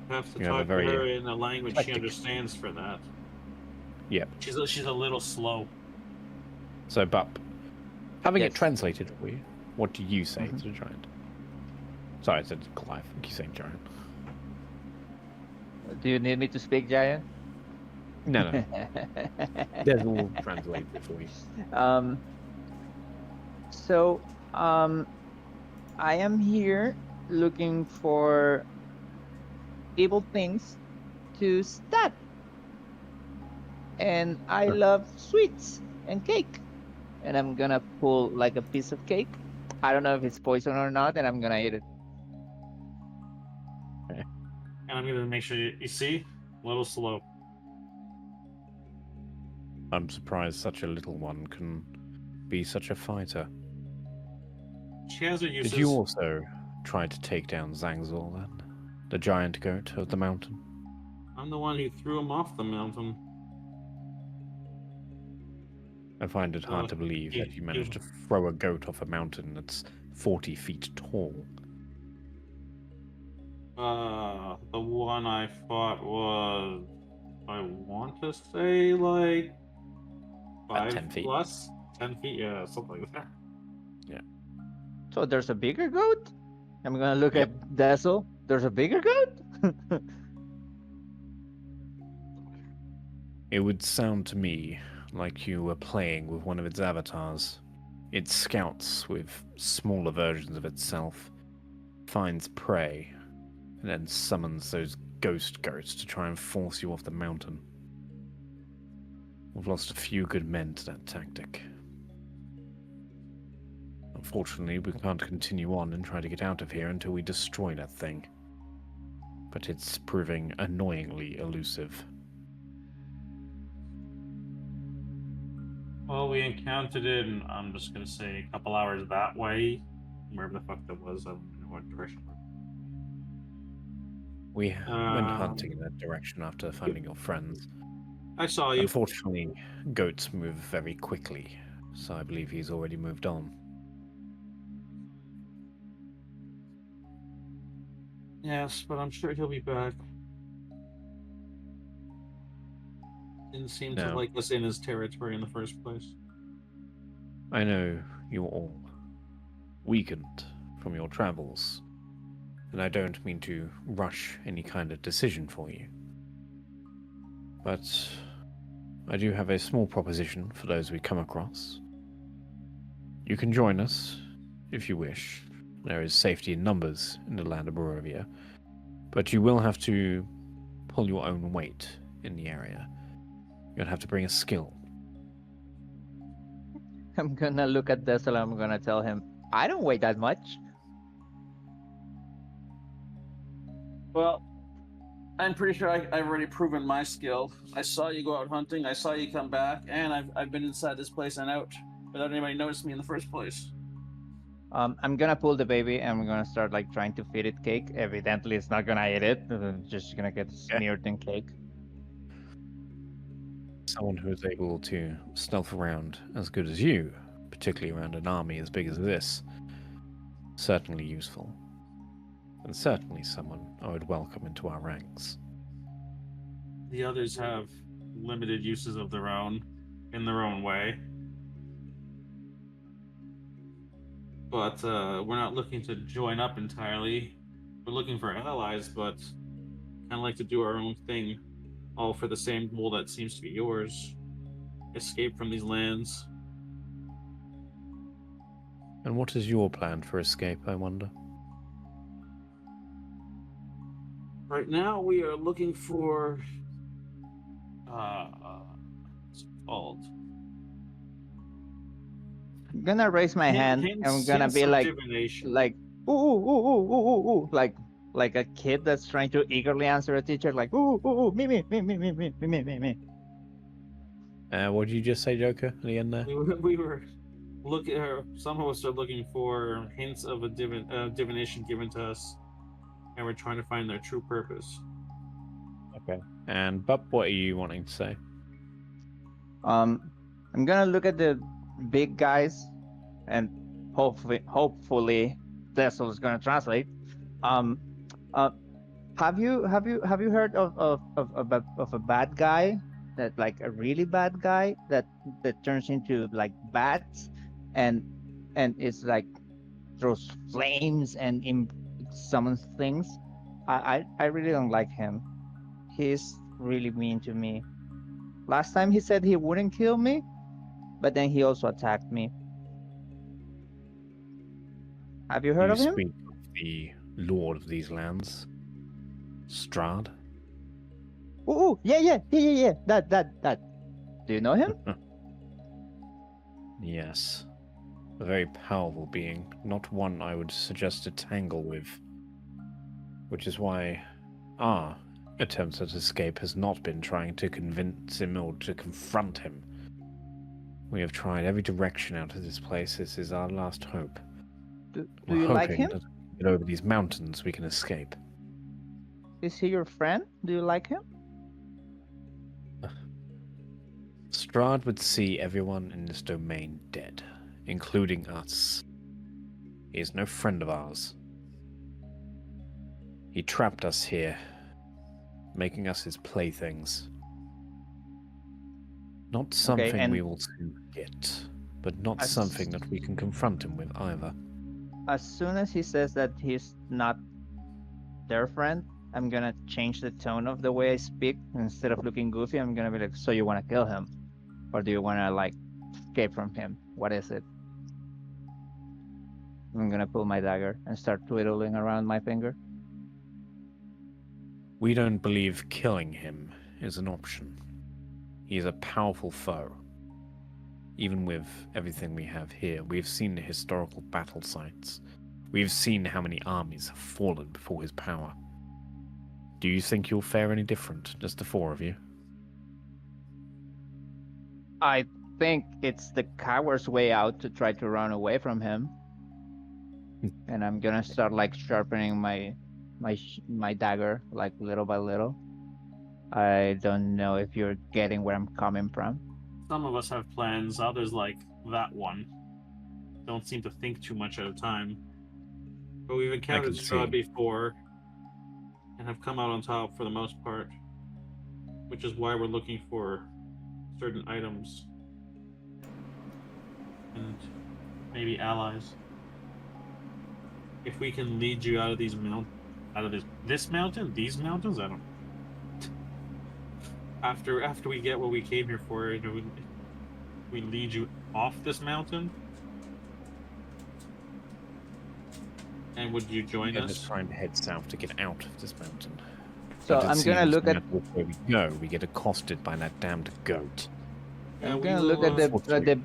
Have to You have a talk very to her in a language she eclectic- understands for that. Yep. She's a little slow. So Bup, having it Yes. translated for you, what do you say Mhm. to the giant? Sorry, I said Goliath. I keep saying giant. Do you need me to speak giant? No, no. Dessel will translate it for you. I am here looking for evil things to stab. And I Sure. love sweets and cake. And I'm gonna pull like a piece of cake. I don't know if it's poison or not, and I'm gonna eat it. And I'm gonna make sure you see, a little slow. I'm surprised such a little one can be such a fighter. She has her uses. Did you also try to take down Zangzor then? The giant goat of the mountain? I'm the one who threw him off the mountain. I find it hard to believe that you managed to throw a goat off a mountain that's 40 feet tall. The one I fought was, I want to say like About 5 10 feet. plus 10 feet, yeah, something like that. So there's a bigger goat? I'm gonna look Yep. at Dessel. There's a bigger goat? It would sound to me like you were playing with one of its avatars. It scouts with smaller versions of itself, finds prey, and then summons those ghost goats to try and force you off the mountain. We've lost a few good men to that tactic. Unfortunately, we can't continue on and try to get out of here until we destroy that thing. But it's proving annoyingly elusive. Well, we encountered it, and I'm just gonna say a couple hours that way, wherever the fuck that was. I don't know what direction. We went hunting in that direction after finding your friends. I saw you. Unfortunately, goats move very quickly, so I believe he's already moved on. Yes, but I'm sure he'll be back. Didn't seem to No. like us in his territory in the first place. I know you're all weakened from your travels, and I don't mean to rush any kind of decision for you. But I do have a small proposition for those we come across. You can join us if you wish. There is safety in numbers in the land of Barovia, but you will have to pull your own weight in the area. You'll have to bring a skill. I'm gonna look at Dessel. I'm gonna tell him, I don't weigh that much. Well, I'm pretty sure I've already proven my skill. I saw you go out hunting, I saw you come back, and I've been inside this place and out without anybody noticing me in the first place. I'm gonna pull the baby and I'm gonna start like trying to feed it cake. Evidently, it's not gonna eat it. It's just gonna get smeared in cake. Someone who is able to stealth around as good as you, particularly around an army as big as this, certainly useful. And certainly someone I would welcome into our ranks. The others have limited uses of their own, in their own way. But we're not looking to join up entirely. We're looking for allies, but kind of like to do our own thing, all for the same goal that seems to be yours. Escape from these lands. And what is your plan for escape, I wonder? Right now, we are looking for what's it called? I'm gonna raise my hand. I'm gonna Hints be of like, divination. ooh, ooh, ooh, ooh, ooh, ooh, like like a kid that's trying to eagerly answer a teacher, like ooh, ooh, ooh, me, me. What did you just say, Joker, at the end there? We were looking. Some of us are looking for hints of a divination given to us, and we're trying to find their true purpose. Okay. And Bup, what are you wanting to say? I'm gonna look at the big guys, and hopefully, Dessel is gonna translate. Have you heard of a bad guy, that like a really bad guy that turns into like bats, and it's like throws flames and summons things? I really don't like him. He's really mean to me. Last time he said he wouldn't kill me, but then he also attacked me. Have you heard You of him? speak of the lord of these lands, Strahd? Ooh, yeah. That. Do you know him? Yes. A very powerful being, not one I would suggest to tangle with. Which is why our attempts at escape has not been trying to convince him or to confront him. We have tried every direction out of this place. This is our last hope. Do We're you like hoping him? that if we get over these mountains, we can escape. Is he your friend? Do you like him? Strahd would see everyone in this domain dead, including us. He is no friend of ours. He trapped us here, making us his playthings. Not something and we will soon forget, but not as- something that we can confront him with either. As soon as he says that he's not their friend, I'm gonna change the tone of the way I speak. Instead of looking goofy, I'm gonna be like, so you wanna kill him? Or do you wanna like escape from him? What is it? I'm gonna pull my dagger and start twiddling around my finger. We don't believe killing him is an option. He is a powerful foe. Even with everything we have here, we've seen the historical battle sites. We've seen how many armies have fallen before his power. Do you think you'll fare any different, just the four of you? I think it's the coward's way out to try to run away from him. And I'm gonna start like sharpening my dagger like little by little. I don't know if you're getting where I'm coming from. Some of us have plans. Others, like that one, don't seem to think too much at a time. But we've encountered can Strahd see. before, and have come out on top for the most part. Which is why we're looking for certain items and maybe allies. If we can lead you out of these this mountain, these mountains, I don't. After we get what we came here for, you know, we lead you off this mountain. And would you join We're us? just trying to head south to get out of this mountain. So But it I'm gonna seems look no at matter which way we go, we get accosted by that damned goat. I'm we gonna will, look at Unfortunately.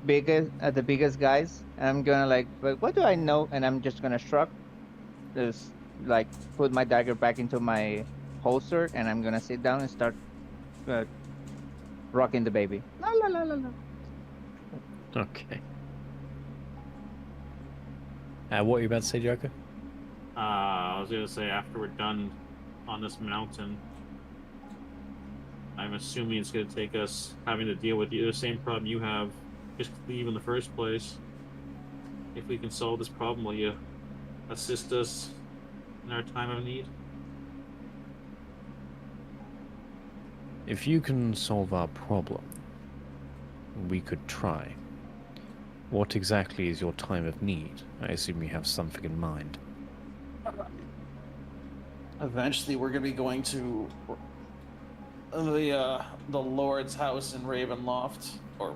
the biggest guys, and I'm gonna like, but what do I know? And I'm just gonna shrug, just like put my dagger back into my holster, and I'm gonna sit down and start rocking the baby. La la la la la. Okay. What are you about to say, Joker? I was gonna say after we're done on this mountain, I'm assuming it's gonna take us having to deal with the same problem you have, just leave in the first place. If we can solve this problem, will you assist us in our time of need? If you can solve our problem, we could try. What exactly is your time of need? I assume you have something in mind. Eventually, we're gonna be going to the Lord's house in Ravenloft, or in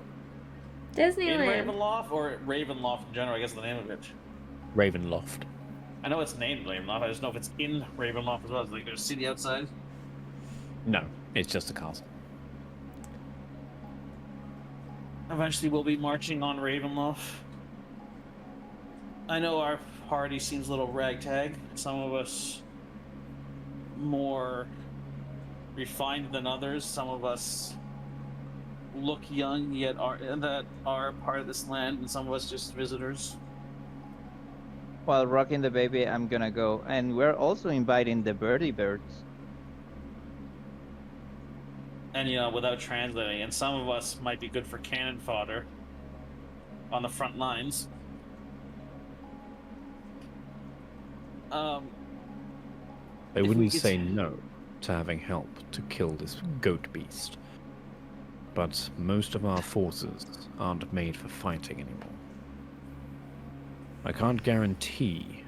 Disneyland. Ravenloft, or Ravenloft in general. I guess the name of it. Ravenloft. I know it's named Ravenloft. I just know if it's in Ravenloft as well. It's like there's a city outside. No, it's just a castle. Eventually, we'll be marching on Ravenloft. I know our party seems a little ragtag. Some of us more refined than others. Some of us look young yet are part of this land, and some of us just visitors. While rocking the baby, I'm gonna go, and we're also inviting the birdie birds. And without translating, and some of us might be good for cannon fodder on the front lines. They If we wouldn't could- say no to having help to kill this goat beast. But most of our forces aren't made for fighting anymore. I can't guarantee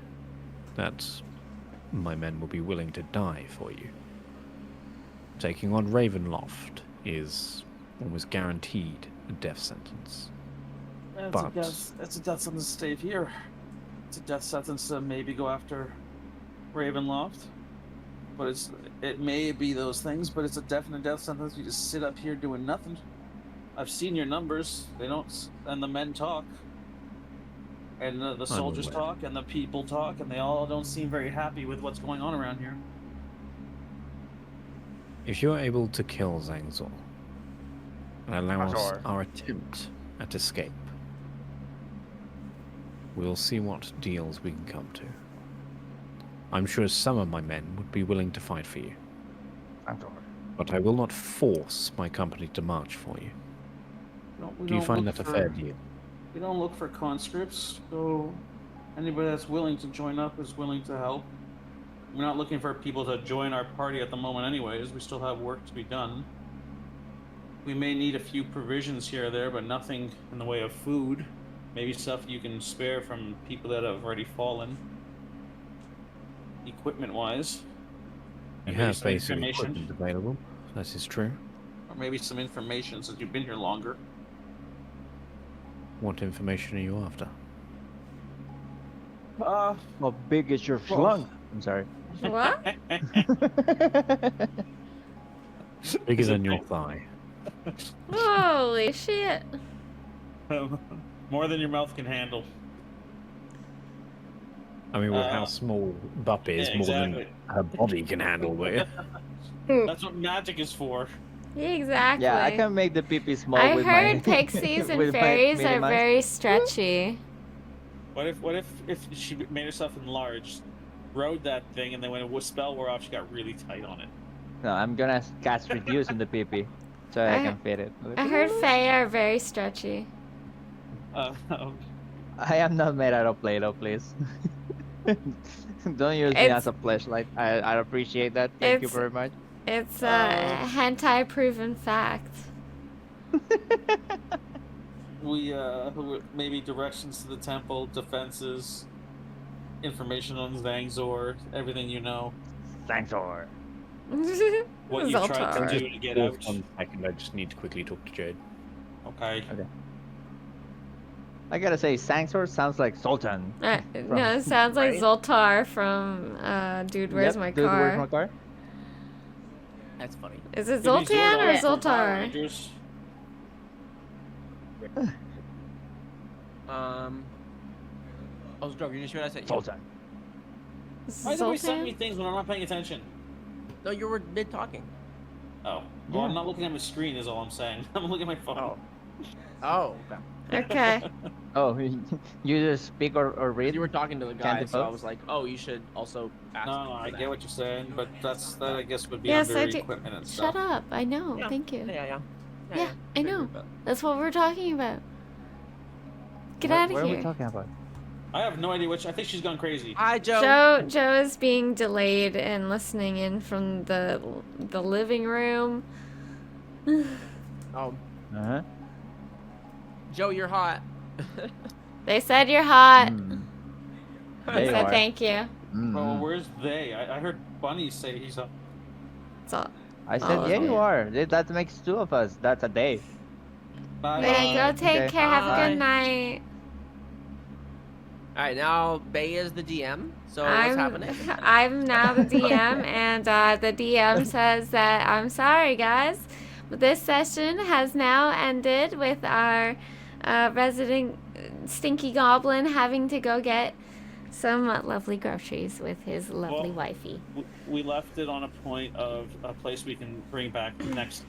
that my men will be willing to die for you. Taking on Ravenloft is almost guaranteed a death sentence. But- That's a death sentence to stay here. It's a death sentence to maybe go after Ravenloft. But it may be those things, but it's a definite death sentence. You just sit up here doing nothing. I've seen your numbers. They don't, and the men talk, and the soldiers aware. talk, and the people talk, and they all don't seem very happy with what's going on around here. If you're able to kill Zangzor and allow us Zangzor. our attempt at escape, we'll see what deals we can come to. I'm sure some of my men would be willing to fight for you, but I will not force my company to march for you. Do you find that a fair deal? We don't look for conscripts, so anybody that's willing to join up is willing to help. We're not looking for people to join our party at the moment anyways. We still have work to be done. We may need a few provisions here or there, but nothing in the way of food. Maybe stuff you can spare from people that have already fallen. Equipment-wise. You And maybe have some basic information. equipment available. That is true. Or maybe some information since you've been here longer. What information are you after? How big is your Well- schlong? I'm sorry. What? Bigger Is than it your big? thigh. Holy shit. More than your mouth can handle. I mean, with Uh, how small Bup is, yeah, more exactly. than her body can handle, but yeah. That's what magic is for. Exactly. Yeah, I can make the pee small I with heard my pixies and with my fairies mini are mice. very stretchy. What if she made herself enlarged, rode that thing, and then when a spell wore off, she got really tight on it? No, I'm gonna cast reduce in the pee so I I- can fit it. I heard fae are very stretchy. I am not made out of Play-Doh, please. Don't use me It's- as a flashlight. I appreciate that. Thank you it's- very much. It's a hentai proven fact. We maybe directions to the temple, defenses, information on Zangzor, everything you know, Thanks, or. what you tried Zoltar. to do to get Pause out. 1 second, I just need to quickly talk to Jade. Okay. I gotta say, Sangsor sounds like Sultan. No, it sounds like Right? Zoltar from Dude, Where's Yep, My dude, Car? Where's my car? That's funny. Is it Maybe Zoltan or Zordon from Power Zoltar? Rangers. I was drunk. You didn't hear what I said? Sultan. Why do we send me Zoltan? things when I'm not paying attention? No, you were mid talking. Oh. Well, I'm Yeah. not looking at my screen is all I'm saying. I'm looking at my phone. Oh, okay. Okay. Oh, you just speak or read? You were talking to the guy, Can't so I vote? was like, oh, you should also ask. No, I for get what you're saying, but that I guess would be Yes, under I do. equipment and Shut stuff. up. I know. Yeah. Thank you. that. Yeah. Yeah, I know. That's what we're talking about. Get What- out What of are we here. talking about? I have no idea which. I think she's gone crazy. Hi, Joe. Joe is being delayed and listening in from the living room. Oh, Uh-huh. Joe, you're hot. They said you're hot. Mm. I There you said are. thank you. Mm. Well, where's they? I heard Bunny say he's up. That's all. I all said, of yeah, it. you are. That makes two of us. That's a day. Bye. Yeah, go take Okay. care. Have a Bye. good night. All right, now Bay is the DM. So what's happening? I'm now the DM, and the DM says that I'm sorry, guys, but this session has now ended with our resident stinky goblin having to go get some lovely groceries with his lovely Well, wifey. We left it on a point of a place we can bring back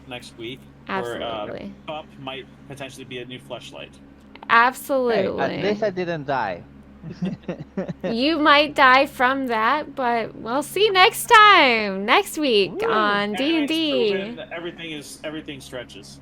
next week. Absolutely. Where Pup might potentially be a new fleshlight. Hey, Absolutely. at least I didn't die. You might die from that, but we'll see next time, next week on And it's D&D. proven that everything stretches.